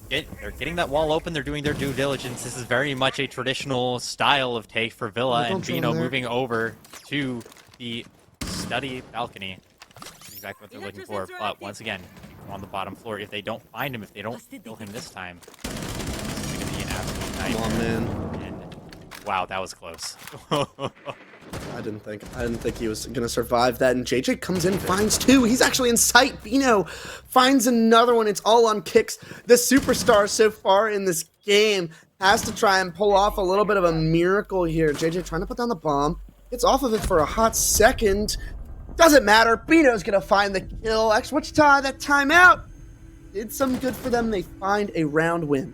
they're getting that wall open. They're doing their due diligence. This is very much a traditional style of take for Villa, and Bino moving over to the study balcony. Exactly what they're looking for, but once again, on the bottom floor, if they don't find him, if they don't kill him this time, it's going to be an absolute nightmare. Come on, man. And wow, that was close. I didn't think he was gonna survive that, and JJ comes in, finds 2. He's actually in sight. Bino finds another one. It's all on Kicks. The superstar so far in this game has to try and pull off a little bit of a miracle here. JJ trying to put down the bomb, gets off of it for a hot second. Doesn't matter. Bino's gonna find the kill. Ex-Wichita, that timeout did some good for them. They find a round win.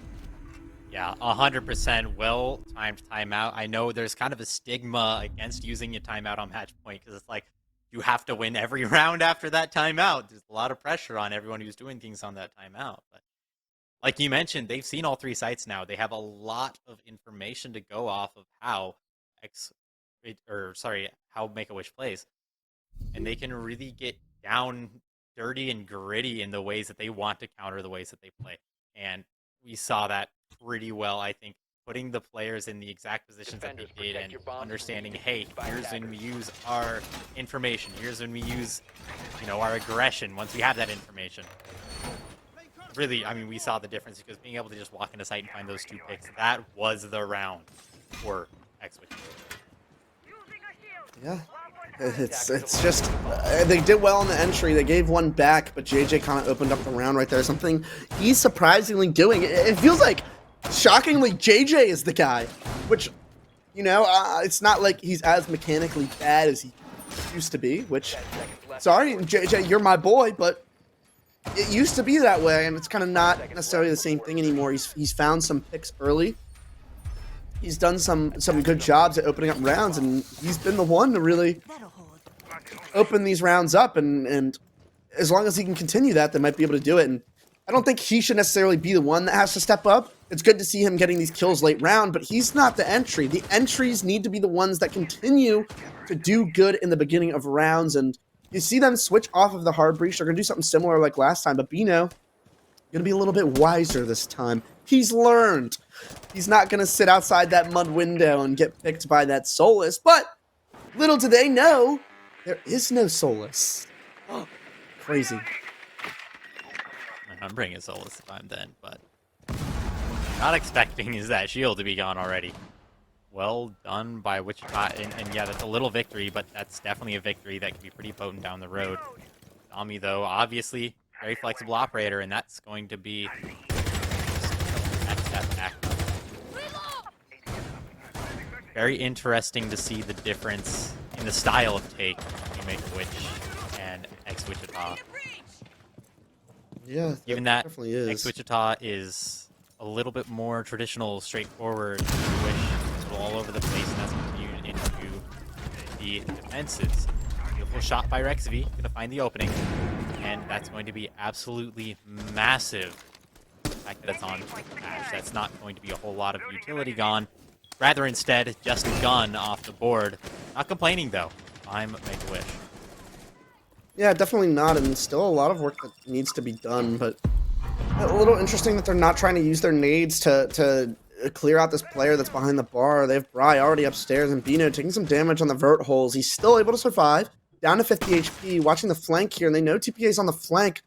Yeah, 100% well-timed timeout. I know there's kind of a stigma against using a timeout on match point, because it's like you have to win every round after that timeout. There's a lot of pressure on everyone who's doing things on that timeout. But like you mentioned, they've seen all 3 sites now. They have a lot of information to go off of how how Make-A-Wish plays. And they can really get down dirty and gritty in the ways that they want to counter the ways that they play. And we saw that pretty well, I think, putting the players in the exact positions that they did and understanding, hey, here's when we use our information. Here's when we use, you know, our aggression once we have that information. Really, I mean, we saw the difference, because being able to just walk into site and find those 2 picks, that was the round for Ex-Wichita. Yeah. It's just, they did well on the entry. They gave 1 back, but JJ kind of opened up the round right there. Something he's surprisingly doing. It feels like, shockingly, JJ is the guy, which, you know, it's not like he's as mechanically bad as he used to be, which, sorry, JJ, you're my boy, but it used to be that way, and it's kind of not necessarily the same thing anymore. He's found some picks early. He's done some good jobs at opening up rounds, and he's been the one to really open these rounds up, and as long as he can continue that, they might be able to do it. And I don't think he should necessarily be the one that has to step up. It's good to see him getting these kills late round, but he's not the entry. The entries need to be the ones that continue to do good in the beginning of rounds, and you see them switch off of the hard breach. They're going to do something similar like last time, but Bino gonna be a little bit wiser this time. He's learned. He's not gonna sit outside that mud window and get picked by that Solus, but little do they know, there is no Solus. Crazy. I'm bringing Solus if I'm then, but not expecting is that shield to be gone already. Well done by Wichita, and yeah, that's a little victory, but that's definitely a victory that can be pretty potent down the road. Tommy, though, obviously very flexible operator, and that's going to be that step back. Very interesting to see the difference in the style of take between Make-A-Wish and Ex-Wichita. Yeah, Given that definitely is. Ex-Wichita is a little bit more traditional, straightforward, Wish all over the place, and that's continued into the defenses. Beautiful shot by Rexv, gonna find the opening, and that's going to be absolutely massive. The fact that it's on Ash, that's not going to be a whole lot of utility gone. Rather, instead, just a gun off the board. Not complaining though. I'm Make-A-Wish. Yeah, definitely not, and still a lot of work that needs to be done, but a little interesting that they're not trying to use their nades to clear out this player that's behind the bar. They have Bry already upstairs, and Bino taking some damage on the vert holes. He's still able to survive, down to 50 HP, watching the flank here, and they know TPA's on the flank.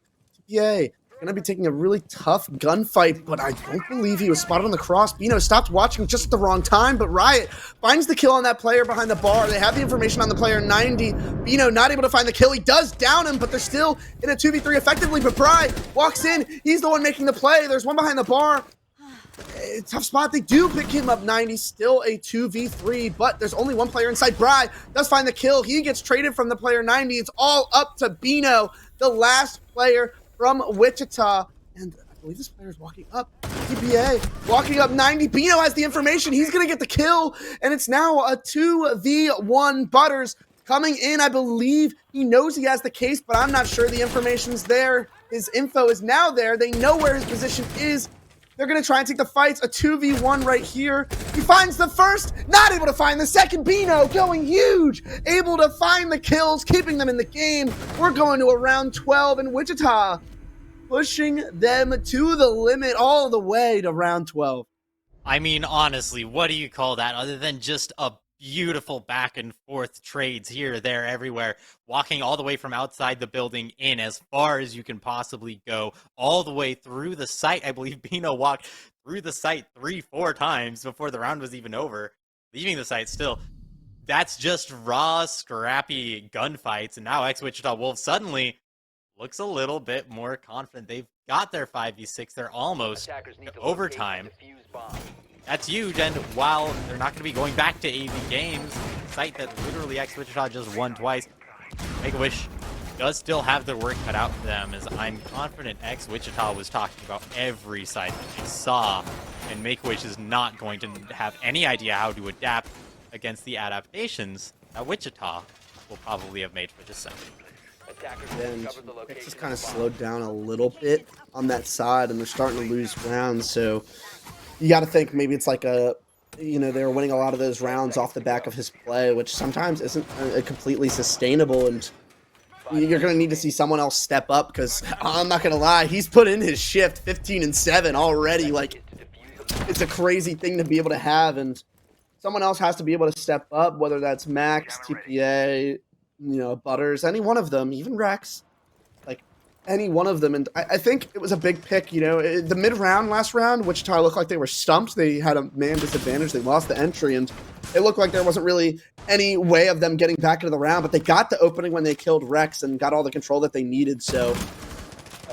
TPA gonna be taking a really tough gunfight, but I don't believe he was spotted on the cross. Bino stopped watching just at the wrong time, but Riot finds the kill on that player behind the bar. They have the information on the player 90. Bino not able to find the kill. He does down him, but they're still in a 2v3 effectively, but Bry walks in. He's the one making the play. There's one behind the bar. Tough spot. They do pick him up 90. Still a 2v3, but there's only one player inside. Bry does find the kill. He gets traded from the player 90. It's all up to Bino, the last player from Wichita, and I believe this player is walking up. TPA walking up 90. Bino has the information. He's going to get the kill, and it's now a 2v1. Butters coming in. I believe he knows he has the case, but I'm not sure the information's there. His info is now there. They know where his position is. They're going to try and take the fights. A 2v1 right here. He finds the first, not able to find the second. Bino going huge, able to find the kills, keeping them in the game. We're going to a round 12 in Wichita, pushing them to the limit all the way to round 12. I mean, honestly, what do you call that other than just a beautiful back and forth trades here, there, everywhere, walking all the way from outside the building in as far as you can possibly go, all the way through the site. I believe Bino walked through the site 3-4 times before the round was even over, leaving the site still. That's just raw, scrappy gunfights, and now Ex-Wichita Wolves suddenly looks a little bit more confident. They've got their 5v6. They're almost to overtime. That's huge, and while they're not going to be going back to AV Games, a site that literally Ex-Wichita just won twice, Make-A-Wish does still have their work cut out for them, as I'm confident Ex-Wichita was talking about every site that they saw, and Make-A-Wish is not going to have any idea how to adapt against the adaptations that Wichita will probably have made for this site. And Texas kind of slowed down a little bit on that side, and they're starting to lose rounds, so you got to think maybe it's like they were winning a lot of those rounds off the back of his play, which sometimes isn't completely sustainable, and you're going to need to see someone else step up, because I'm not going to lie, he's put in his shift 15-7 already. Like, it's a crazy thing to be able to have, and someone else has to be able to step up, whether that's Max, TPA, Butters, any one of them, even Rex. Any one of them, and I think it was a big pick. The mid-round, last round, Wichita looked like they were stumped. They had a man disadvantage. They lost the entry, and it looked like there wasn't really any way of them getting back into the round, but they got the opening when they killed Rex and got all the control that they needed, so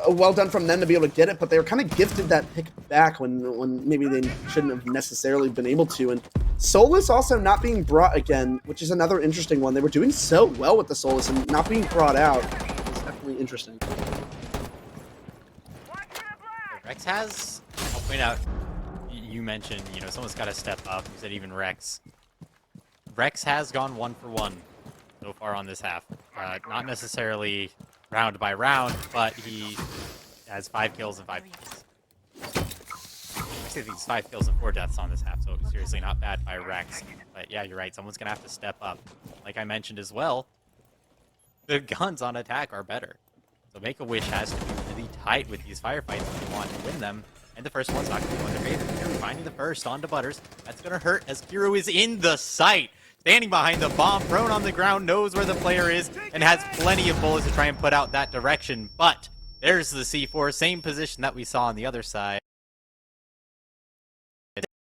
well done from them to be able to get it, but they were kind of gifted that pick back when maybe they shouldn't have necessarily been able to. And Solus also not being brought again, which is another interesting one. They were doing so well with the Solus, and not being brought out is definitely interesting. Rex has, I'll point out, you mentioned, someone's got to step up. You said even Rex. Rex has gone 1-for-1 so far on this half. Not necessarily round by round, but he has 5 kills and 5 deaths. Actually, I think it's 5 kills and 4 deaths on this half, so seriously not bad by Rex. But yeah, you're right, someone's going to have to step up. Like I mentioned as well, the guns on attack are better. So Make-A-Wish has to do the really tight with these firefights if you want to win them. And the first one's not going to go in their favor. They're finding the first onto Butters. That's going to hurt as Kiro is in the site. Standing behind the bomb, prone on the ground, knows where the player is, and has plenty of bullets to try and put out that direction. But there's the C4, same position that we saw on the other side.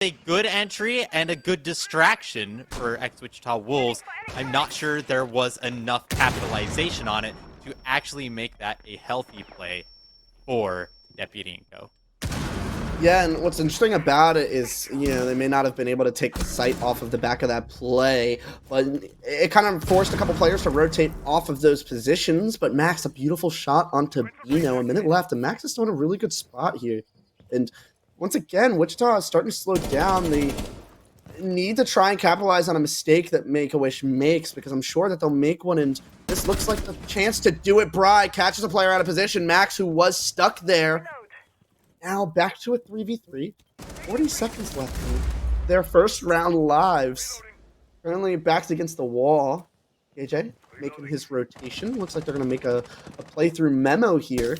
A good entry and a good distraction for Ex-Wichita Wolves. I'm not sure there was enough capitalization on it to actually make that a healthy play for Deputy and Co. Yeah, and what's interesting about it is, they may not have been able to take the sight off of the back of that play, but it kind of forced a couple players to rotate off of those positions. But Max, a beautiful shot onto Bino, a minute left, and Max is still in a really good spot here. And once again, Wichita is starting to slow down. They need to try and capitalize on a mistake that Make-A-Wish makes, because I'm sure that they'll make one, and this looks like the chance to do it. Bry catches a player out of position. Max, who was stuck there, now back to a 3v3. 40 seconds left in their first round lives. Currently backed against the wall. KJ making his rotation. Looks like they're going to make a playthrough memo here.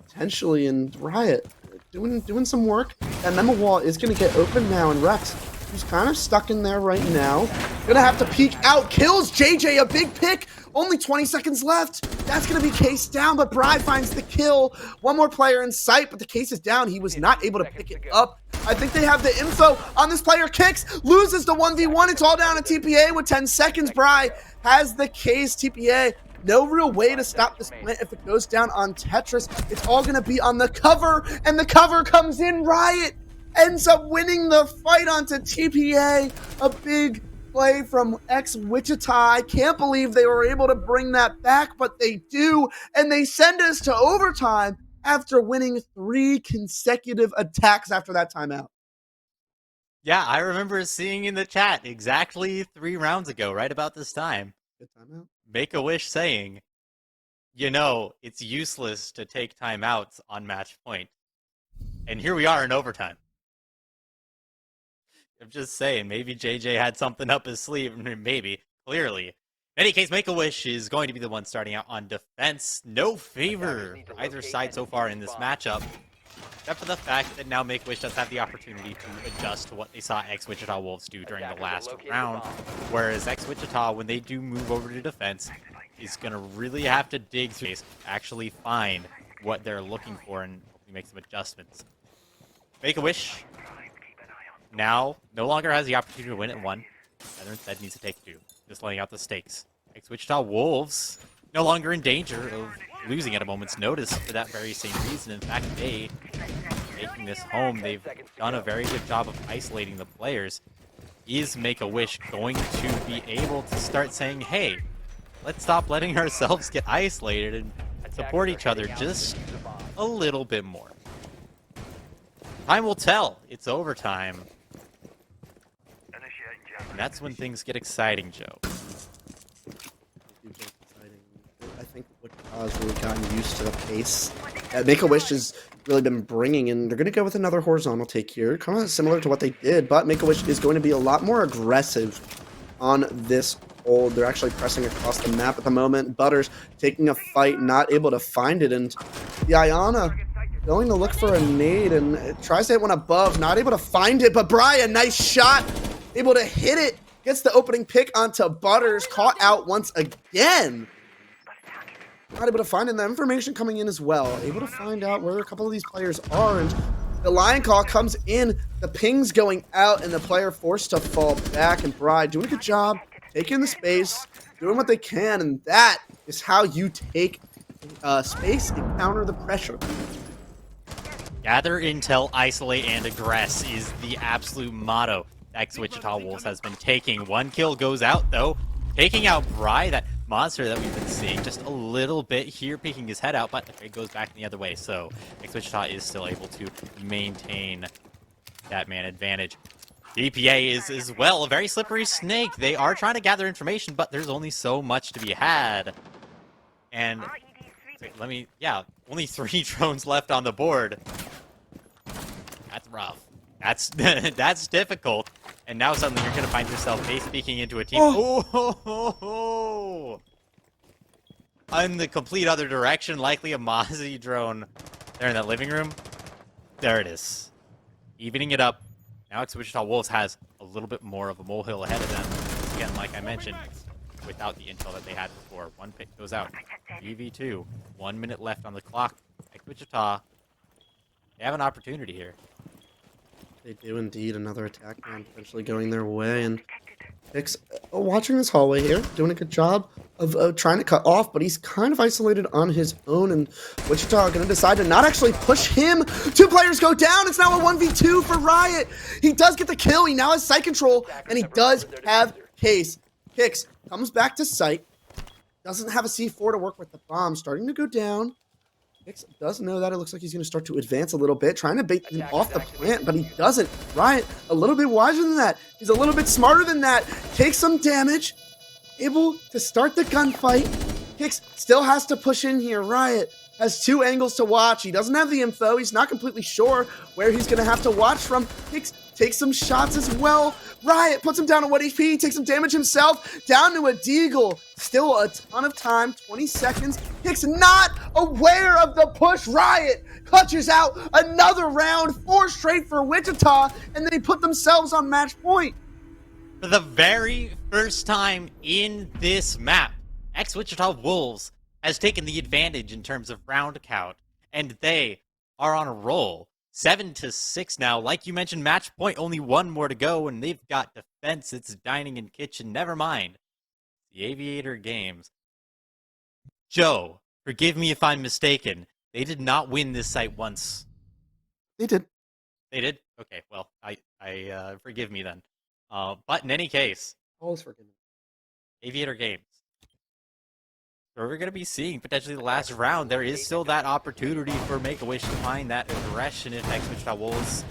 Potentially, and Riot doing some work. That memo wall is going to get open now, and Rex, who's kind of stuck in there right now, going to have to peek out. Kills JJ, a big pick. Only 20 seconds left. That's going to be case down, but Bry finds the kill. One more player in sight, but the case is down. He was not able to pick it up. I think they have the info on this player. Kicks, loses the 1v1. It's all down to TPA with 10 seconds. Bry has the case. TPA, no real way to stop this plant if it goes down on Tetris. It's all going to be on the cover, and the cover comes in. Riot ends up winning the fight onto TPA. A big play from Ex-Wichita. I can't believe they were able to bring that back, but they do, and they send us to overtime after winning 3 consecutive attacks after that timeout. Yeah, I remember seeing in the chat exactly 3 rounds ago, right about this time, Good timeout. Make-A-Wish saying, it's useless to take timeouts on match point. And here we are in overtime. I'm just saying, maybe JJ had something up his sleeve, maybe, clearly. In any case, Make-A-Wish is going to be the one starting out on defense. No favor for either side so far in this matchup, except for the fact that now Make-A-Wish does have the opportunity to adjust to what they saw Ex-Wichita Wolves do during the last round, whereas Ex-Wichita, when they do move over to defense, is going to really have to dig through to actually find what they're looking for and hopefully make some adjustments. Make-A-Wish now no longer has the opportunity to win at 1. Rather instead needs to take 2. Just laying out the stakes. Ex-Wichita Wolves no longer in danger of losing at a moment's notice for that very same reason. In fact, they, taking this home, they've done a very good job of isolating the players. Is Make-A-Wish going to be able to start saying, hey, let's stop letting ourselves get isolated and support each other just a little bit more? Time will tell. It's overtime. And that's when things get exciting, Joe. I think Wichita's really gotten used to the pace that Make-A-Wish has really been bringing, and they're going to go with another horizontal take here, kind of similar to what they did, but Make-A-Wish is going to be a lot more aggressive on this hold. They're actually pressing across the map at the moment. Butters taking a fight, not able to find it, and the Ayana going to look for a nade and tries to hit one above, not able to find it, but Brian, nice shot, able to hit it, gets the opening pick onto Butters, caught out once again. Not able to find it, and the information coming in as well, able to find out where a couple of these players are, and the line call comes in, the ping's going out, and the player forced to fall back, and Bry doing a good job, taking the space, doing what they can, and that is how you take space and counter the pressure. Gather intel, isolate, and aggress is the absolute motto Ex-Wichita Wolves has been taking. 1 kill goes out, though, taking out Bry, that monster that we've been seeing, just a little bit here, peeking his head out, but it goes back the other way, so Ex-Wichita is still able to maintain that man advantage. DPA is as well a very slippery snake. They are trying to gather information, but there's only so much to be had. And only 3 drones left on the board. That's rough. That's that's difficult. And now suddenly you're going to find yourself face peeking into a team. Oh! in the complete other direction, likely a Mozzie drone there in that living room. There it is. Evening it up. Now Ex-Wichita Wolves has a little bit more of a molehill ahead of them. Again, like I mentioned, without the intel that they had before. One pick goes out. EV2. 1 minute left on the clock. Ex-Wichita, they have an opportunity here. They do indeed. Another attack round potentially going their way. And Hicks, watching this hallway here, doing a good job of trying to cut off, but he's kind of isolated on his own. And Wichita going to decide to not actually push him. 2 players go down. It's now a 1v2 for Riot. He does get the kill. He now has site control, and he does have Case. Hicks comes back to site. Doesn't have a C4 to work with the bomb. Starting to go down. Hicks does know that. It looks like he's going to start to advance a little bit, trying to bait him off the plant, but he doesn't. Riot, a little bit wiser than that. He's a little bit smarter than that. Takes some damage. Able to start the gunfight. Hicks still has to push in here. Riot has 2 angles to watch. He doesn't have the info. He's not completely sure where he's going to have to watch from. Hicks takes some shots as well. Riot puts him down to 1 HP, takes some damage himself, down to a deagle. Still a ton of time, 20 seconds. Hicks not aware of the push. Riot clutches out another round, 4 straight for Wichita, and they put themselves on match point. For the very first time in this map, Ex-Wichita Wolves has taken the advantage in terms of round count, and they are on a roll. 7-6 now. Like you mentioned, match point, only 1 more to go, and they've got defense. It's dining and kitchen. Never mind. The Aviator Games. Joe, forgive me if I'm mistaken. They did not win this site once. They did. They did? Okay, well, I forgive me then. But in any case, Always forgive me. Aviator Games. So we're going to be seeing potentially the last round. There is still that opportunity for Make-A-Wish to find that aggression if Ex-Wichita Wolves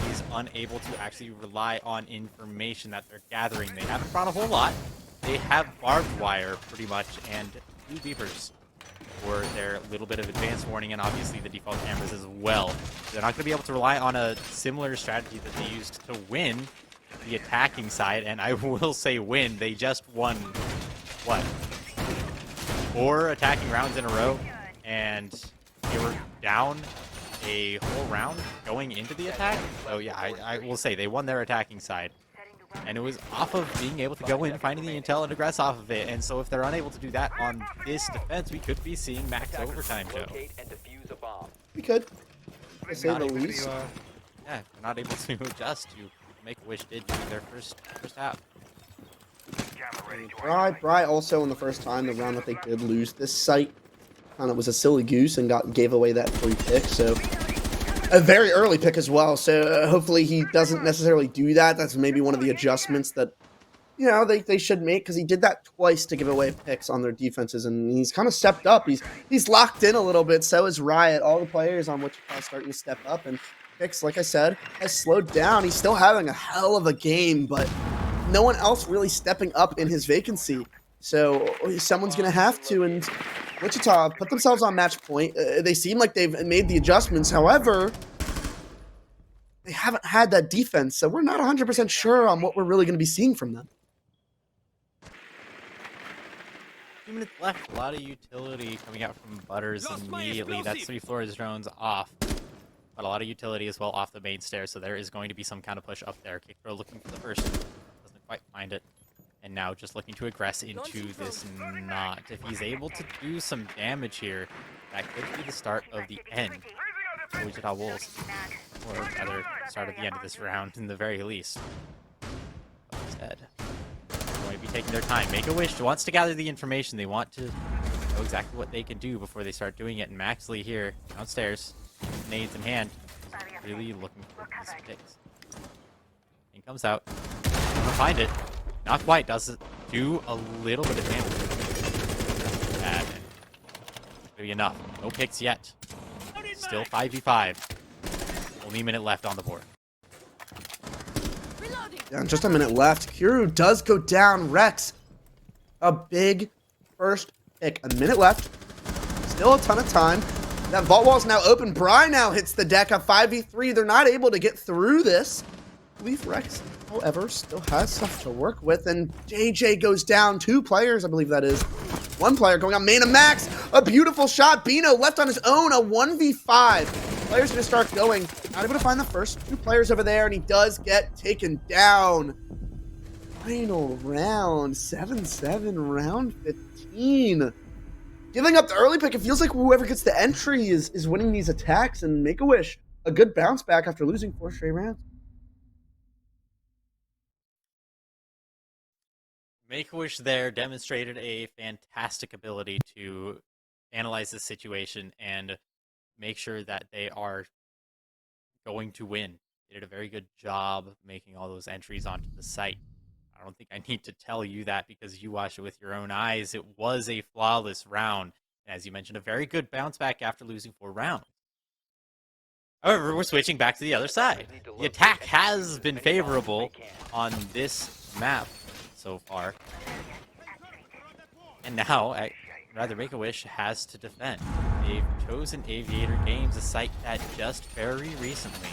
is unable to actually rely on information that they're gathering. They haven't brought a whole lot. They have barbed wire, pretty much, and 2 beepers for their little bit of advanced warning, and obviously the default cameras as well. They're not going to be able to rely on a similar strategy that they used to win the attacking side, and I will say win. They just won, what, 4 attacking rounds in a row, and they were down a whole round going into the attack. So yeah, I will say they won their attacking side, and it was off of being able to go in, finding the intel, and aggress off of it. And so if they're unable to do that on this defense, we could be seeing max overtime, Joe. We could. To say the least. Yeah, they're not able to adjust to Make-A-Wish did do their first half. Bry also in the first time, the round that they did lose this site, kind of was a silly goose and gave away that free pick. So a very early pick as well. So hopefully he doesn't necessarily do that. That's maybe one of the adjustments that, you know, they should make, because he did that twice to give away picks on their defenses, and he's kind of stepped up. He's locked in a little bit. So is Riot. All the players on Wichita starting to step up, and Hicks, like I said, has slowed down. He's still having a hell of a game, but no one else really stepping up in his vacancy. So someone's going to have to, and Wichita put themselves on match point. They seem like they've made the adjustments. However, they haven't had that defense, so we're not 100% sure on what we're really going to be seeing from them. 2 minutes left. A lot of utility coming out from Butters immediately. That's 3 floors drones off. But a lot of utility as well off the main stairs, so there is going to be some kind of push up there. Kickthrow looking for the first. Doesn't quite find it. And now just looking to aggress into this knot. If he's able to do some damage here, that could be the start of the end for Wichita Wolves. Or rather, start of the end of this round in the very least. But instead, they're going to be taking their time. Make-A-Wish wants to gather the information. They want to know exactly what they can do before they start doing it. And Maxley here, downstairs, nades in hand, really looking for these picks. He comes out. Gonna find it. Not quite. Does it do a little bit of damage? Bad. Maybe enough. No picks yet. Still 5v5. Only a minute left on the board. Yeah, just a minute left. Kuru does go down. Rex, a big first pick. A minute left. Still a ton of time. That vault wall is now open. Bry now hits the deck. A 5v3. They're not able to get through this. believe Rex, however, still has stuff to work with, and JJ goes down. 2 players, I believe that is. 1 player going on main of Max. A beautiful shot. Bino left on his own. A 1v5. Players going to start going. Not able to find the first 2 players over there, and he does get taken down. Final round. 7-7, round 15. Giving up the early pick, it feels like whoever gets the entry is winning these attacks, and Make-A-Wish, a good bounce back after losing 4 straight rounds. Make-A-Wish there demonstrated a fantastic ability to analyze the situation and make sure that they are going to win. They did a very good job making all those entries onto the site. I don't think I need to tell you that because you watched it with your own eyes. It was a flawless round. And as you mentioned, a very good bounce back after losing 4 rounds. However, we're switching back to the other side. The attack has been favorable on this map so far. And now, rather, Make-A-Wish has to defend. They've chosen Aviator Games, a site that just very recently,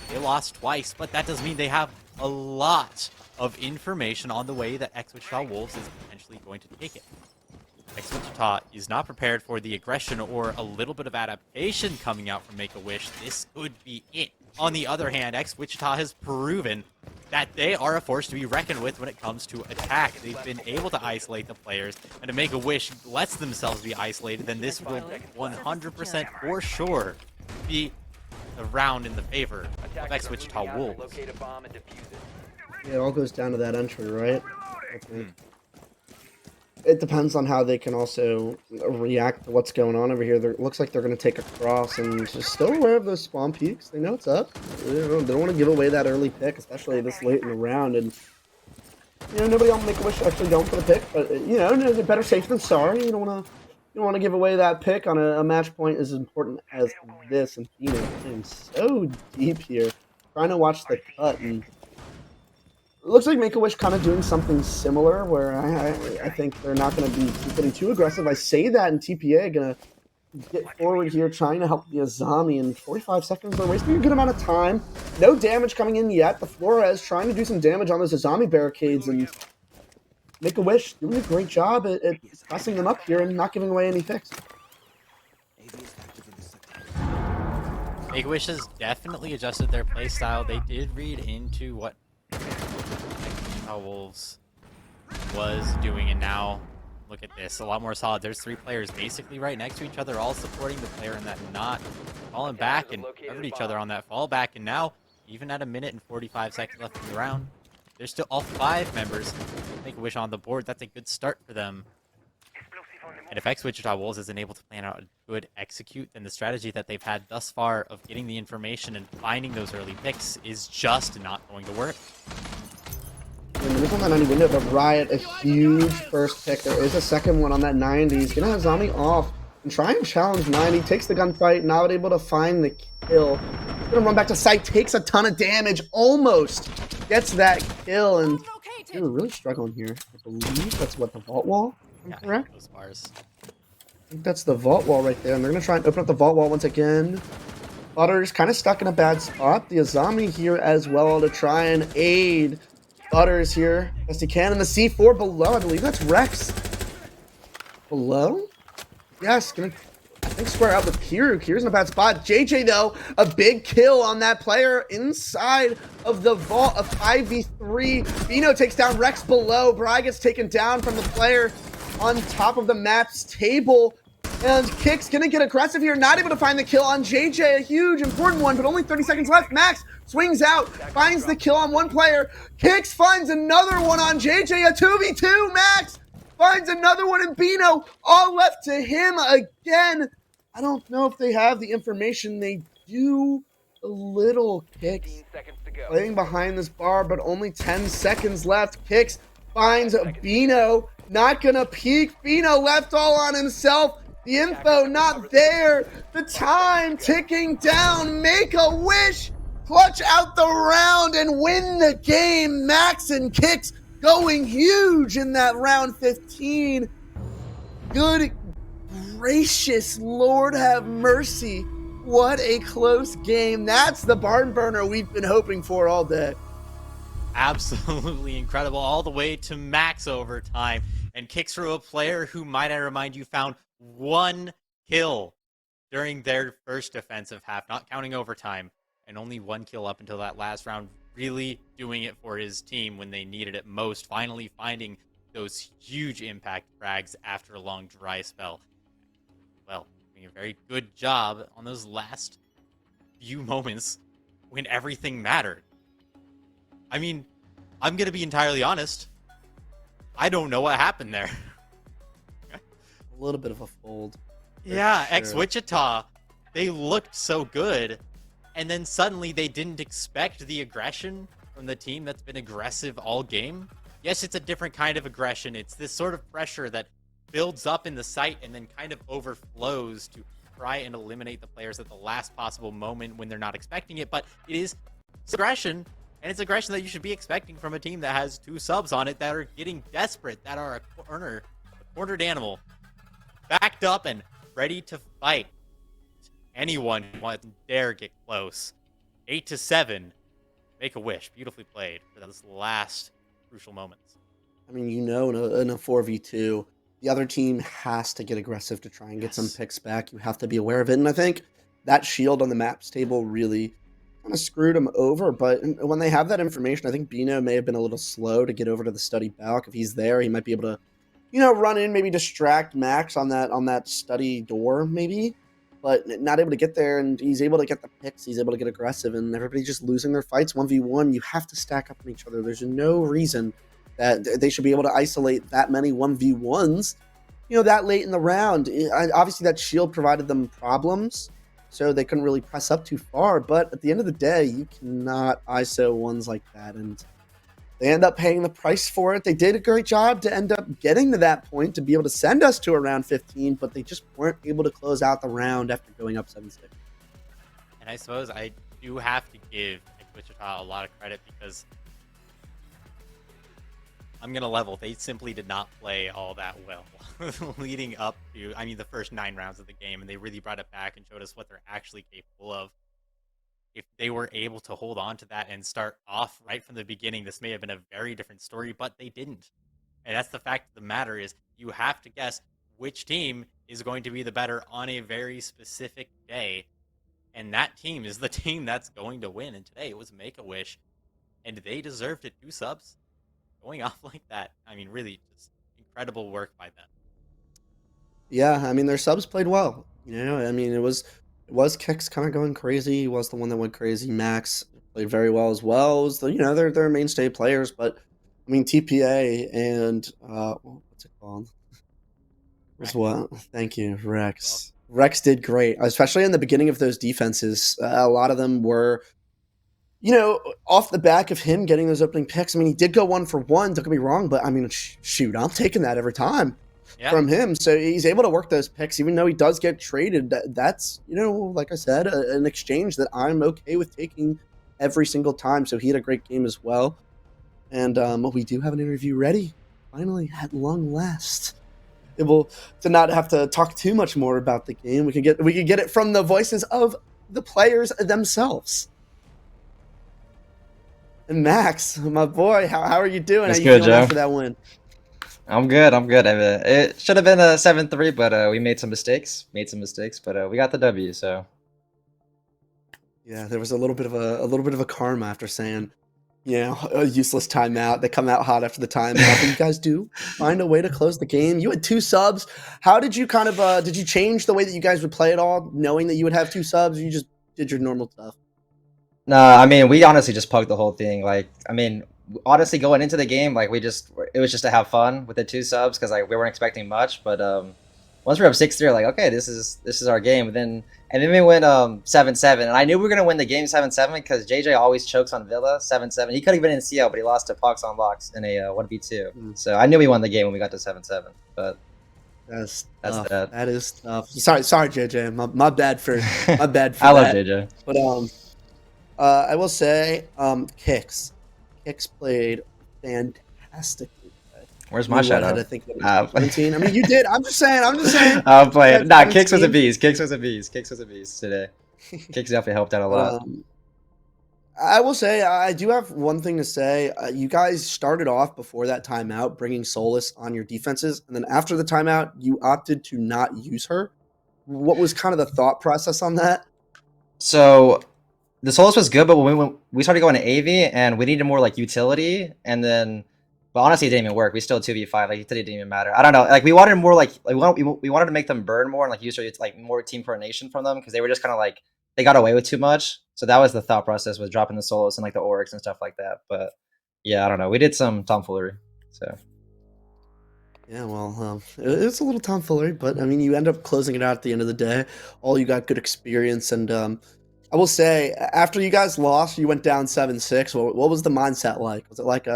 they lost twice, but that doesn't mean they have a lot of information on the way that Ex-Wichita Wolves is potentially going to take it. Ex-Wichita is not prepared for the aggression or a little bit of adaptation coming out from Make-A-Wish. This could be it. On the other hand, Ex-Wichita has proven that they are a force to be reckoned with when it comes to attack. They've been able to isolate the players, and to Make-A-Wish lets themselves be isolated, then this will 100% for sure be the round in the favor of Ex-Wichita Wolves. Yeah, it all goes down to that entry, right? Okay. It depends on how they can also react to what's going on over here. It looks like they're going to take a cross and just still aware of those spawn peaks. They know it's up. They don't want to give away that early pick, especially this late in the round. And, you know, nobody on Make-A-Wish actually going for the pick, but, you know, better safe than sorry. You don't want to give away that pick on a match point as important as this. And, you know, getting so deep here, trying to watch the cut, and it looks like Make-A-Wish kind of doing something similar, where I think they're not going to be getting too aggressive. I say that, and TPA going to get forward here, trying to help the Azami in 45 seconds. They're wasting a good amount of time. No damage coming in yet. The Flores trying to do some damage on those Azami barricades, and Make-A-Wish doing a great job at pressing them up here and not giving away any picks. Make-A-Wish has definitely adjusted their playstyle. They did read into what Wolves was doing, and now look at this, a lot more solid. There's 3 players basically right next to each other, all supporting the player in that knot, falling back and covered each other on that fall back. And now, even at 1 minute and 45 seconds left in the round, there's still all 5 members Make-A-Wish on the board. That's a good start for them. And if Ex-Wichita Wolves isn't able to plan out a good execute, then the strategy that they've had thus far of getting the information and finding those early picks is just not going to work. In the nickel 90 window, but Riot, a huge first pick. There is a second one on that 90. He's going to have Zami off and try and challenge 90. Takes the gunfight, not able to find the kill. He's going to run back to site, takes a ton of damage, almost gets that kill. And they were really struggling here. I believe that's what, the vault wall? Correct? Those bars. I think that's the vault wall right there. And they're going to try and open up the vault wall once again. Butter's kind of stuck in a bad spot. The Azami here as well to try and aid Butters here, best he can, and the C4 below, I believe that's Rex. Below? Yes, gonna, I think, square out with Kiru. Kiru's in a bad spot. JJ, though, a big kill on that player inside of the vault, a 5v3. Bino takes down Rex below. Bri gets taken down from the player on top of the map's table. And Kick's gonna get aggressive here, not able to find the kill on JJ, a huge, important one, but only 30 seconds left. Max swings out, finds the kill on 1 player. Kicks finds another one on JJ, a 2v2. Max finds another one, and Bino, all left to him again. I don't know if they have the information. They do a little. Kicks playing behind this bar, but only 10 seconds left. Kicks finds Bino, not gonna peek. Bino left all on himself. The info not there. The time ticking down. Make-A-Wish clutch out the round and win the game. Max and Kicks going huge in that round 15. Good gracious, Lord have mercy. What a close game. That's the barn burner we've been hoping for all day. absolutely incredible, all the way to max overtime, and kicks through a player who, might I remind you, found 1 kill during their first defensive half, not counting overtime, and only 1 kill up until that last round, really doing it for his team when they needed it most, finally finding those huge impact frags after a long dry spell. Well, doing a very good job on those last few moments when everything mattered. I mean, I'm going to be entirely honest. I don't know what happened there. A little bit of a fold. Yeah, sure. Ex-Wichita, they looked so good, and then suddenly they didn't expect the aggression from the team that's been aggressive all game. Yes, it's a different kind of aggression. It's this sort of pressure that builds up in the site and then kind of overflows to try and eliminate the players at the last possible moment when they're not expecting it. But it is aggression, and it's aggression that you should be expecting from a team that has 2 subs on it that are getting desperate, that are a cornered animal, backed up and ready to fight anyone who wants to dare get close. 8-7, make a wish. Beautifully played for those last crucial moments. I mean, in a 4v2, the other team has to get aggressive to try and get some picks back. You have to be aware of it. And I think that shield on the maps table really kind of screwed them over. But when they have that information, I think Bino may have been a little slow to get over to the study balc. If he's there, he might be able to, run in, maybe distract Max on that study door, maybe. But not able to get there, and he's able to get the picks. He's able to get aggressive, and everybody's just losing their fights 1v1. You have to stack up on each other. There's no reason that they should be able to isolate that many 1v1s, that late in the round. Obviously, that shield provided them problems, so they couldn't really press up too far. But at the end of the day, you cannot ISO ones like that, and they end up paying the price for it. They did a great job to end up getting to that point to be able to send us to around 15, but they just weren't able to close out the round after going up 7-6. And I suppose I do have to give Wichita a lot of credit because I'm going to level. They simply did not play all that well leading up to, the first 9 rounds of the game, and they really brought it back and showed us what they're actually capable of. If they were able to hold on to that and start off right from the beginning, this may have been a very different story, but they didn't. And that's the fact of the matter is you have to guess which team is going to be the better on a very specific day. And that team is the team that's going to win. And today it was Make-A-Wish, and they deserved it. 2 subs going off like that. Really just incredible work by them. Yeah, their subs played well. It was Kicks kind of going crazy. He was the one that went crazy. Max played very well as well. It was they're mainstay players, but TPA and what's it called? Was what? Thank you, Rex. Rex did great, especially in the beginning of those defenses. A lot of them were, off the back of him getting those opening picks. He did go 1 for 1. Don't get me wrong, but shoot, I'm taking that every time. Yeah. From him, so he's able to work those picks, even though he does get traded. That's like I said, an exchange that I'm okay with taking every single time. So he had a great game as well, and we do have an interview ready, finally at long last. Able to not have to talk too much more about the game. We could get it from the voices of the players themselves. And Max, my boy, how are you doing? That's how you good, feeling Joe. after that win? I'm good. It should have been a 7-3, but we made some mistakes. But we got the W. So yeah, there was a little bit of a karma after saying, a useless timeout. They come out hot after the timeout, but you guys do find a way to close the game. You had 2 subs. How did you did you change the way that you guys would play at all, knowing that you would have 2 subs? Or you just did your normal stuff? No, we honestly just pugged the whole thing. Honestly, going into the game, it was just to have fun with the 2 subs because we weren't expecting much. But once we were up 6-3, okay, this is our game. And then we went 7-7, and I knew we were gonna win the game 7-7 because JJ always chokes on Villa 7-7. He could have been in CL, but he lost to Pox on Locks in a 1v2. So I knew we won the game when we got to 7-7. But that's tough. That is tough. Sorry, JJ. My bad for I love that. JJ. But I will say, Kicks played fantastically. Where's my shout out? I think 17. You did. I'm just saying. I'm playing. Nah, Kicks was a beast. Kicks was a beast today. Kicks definitely helped out a lot. I will say I do have one thing to say. You guys started off before that timeout bringing Solus on your defenses, and then after the timeout, you opted to not use her. What was kind of the thought process on that? So the Solus was good, but when we started going to AV and we needed more like utility, and then, but honestly, it didn't even work. We still 2v5. Like utility didn't even matter. I don't know. Like we wanted more we wanted to make them burn more and like use like more team coordination from them because they were just kind of like they got away with too much. So that was the thought process, was dropping the Solus and like the Oryx and stuff like that. But yeah, I don't know. We did some tomfoolery. So Yeah, well, it's a little tomfoolery, but I mean, you end up closing it out at the end of the day. All you got good experience, and I will say, after you guys lost, you went down 7-6. What was the mindset like? Was it like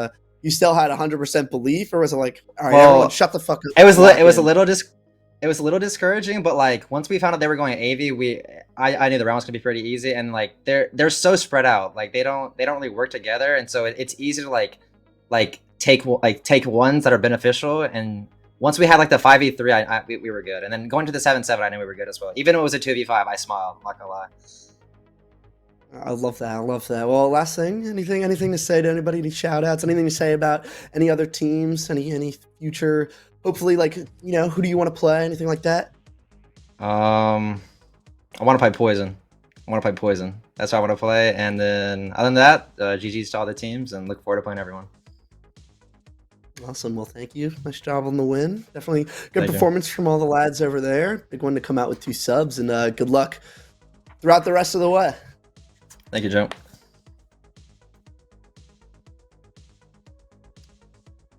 you still had 100% belief, or was it like, all right, everyone, shut the fuck up? it was lock it was a in? little it was a little discouraging, but like once we found out they were going AV, I knew the round was gonna be pretty easy, and like they're so spread out, like they don't really work together, and so it's easy to like take ones that are beneficial. And once we had like the 5v3, we were good, and then going to the 7-7, I knew we were good as well. Even if it was a 2v5, I smiled. I'm not gonna lie. I love that. I love that. Well, last thing, anything to say to anybody? Any shout outs? Anything to say about any other teams? Any future? Hopefully, like who do you want to play? Anything like that? I want to play Poison. That's what I want to play. And then other than that, GG's to all the teams, and look forward to playing everyone. Awesome. Well, thank you. Nice job on the win. Definitely good Thank you. performance from all the lads over there. Big one to come out with 2 subs, and good luck throughout the rest of the way. Thank you, Joe.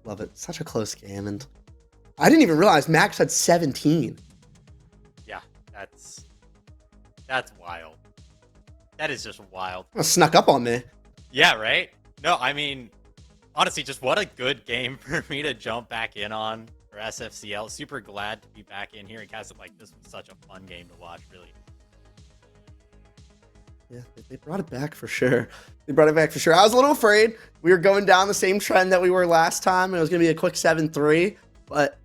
Love it. Such a close game, and I didn't even realize Max had 17. Yeah, that's wild. That is just wild. Snuck up on me. Yeah, right? No, I mean, honestly, just what a good game for me to jump back in on for SFCL. Super glad to be back in here and cast it. Like, this was such a fun game to watch, really. Yeah, they brought it back for sure. I was a little afraid. We were going down the same trend that we were last time. It was going to be a quick 7-3, but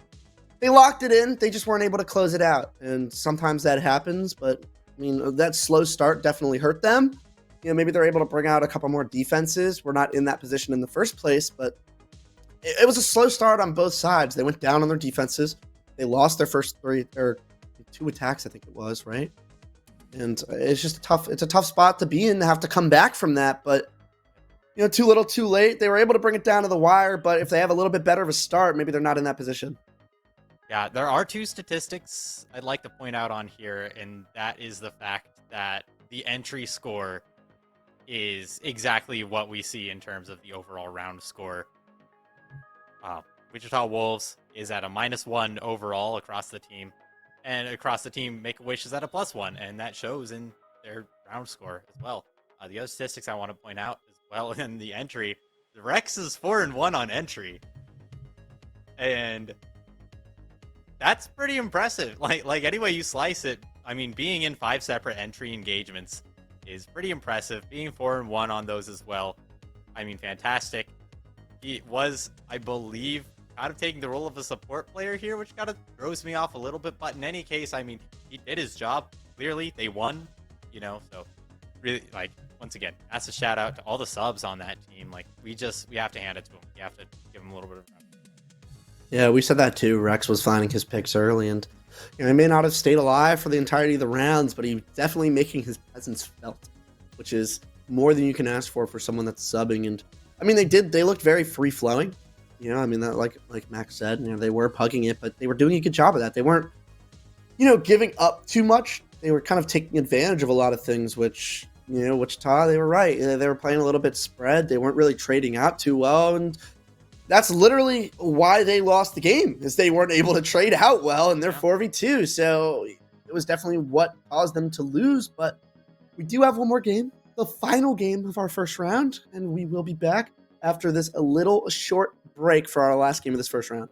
they locked it in. They just weren't able to close it out. And sometimes that happens, but I mean, that slow start definitely hurt them. Maybe they're able to bring out a couple more defenses. We're not in that position in the first place, but it was a slow start on both sides. They went down on their defenses. They lost their first 3 or 2 attacks, I think it was, right? And it's just a tough spot to be in, to have to come back from that. But too little, too late. They were able to bring it down to the wire, but if they have a little bit better of a start, maybe they're not in that position. Yeah, there are 2 statistics I'd like to point out on here, and that is the fact that the entry score is exactly what we see in terms of the overall round score. Wichita Wolves is at a -1 overall across the team. And across the team, Make-A-Wish is at a +1, and that shows in their round score as well. The other statistics I want to point out as well in the entry, the Rex is 4-1 on entry. And that's pretty impressive. Like any way you slice it, I mean, being in 5 separate entry engagements is pretty impressive. Being 4-1 on those as well, I mean, fantastic. He was, I believe, kind of taking the role of a support player here, which kind of throws me off a little bit. But in any case, I mean, he did his job. Clearly, they won, so really, like, once again, that's a shout out to all the subs on that team. Like, we have to hand it to him. We have to give him a little bit of Yeah, we said that too. Rex was finding his picks early, and he may not have stayed alive for the entirety of the rounds, but he definitely making his presence felt, which is more than you can ask for someone that's subbing. And I mean, they looked very free flowing. I mean, that like Max said, they were pugging it, but they were doing a good job of that. They weren't, giving up too much. They were kind of taking advantage of a lot of things, which, Wichita, they were right. They were playing a little bit spread. They weren't really trading out too well, and that's literally why they lost the game, is they weren't able to trade out well, and they're 4v2. So it was definitely what caused them to lose. But we do have one more game, the final game of our first round, and we will be back after this a little short break for our last game of this first round.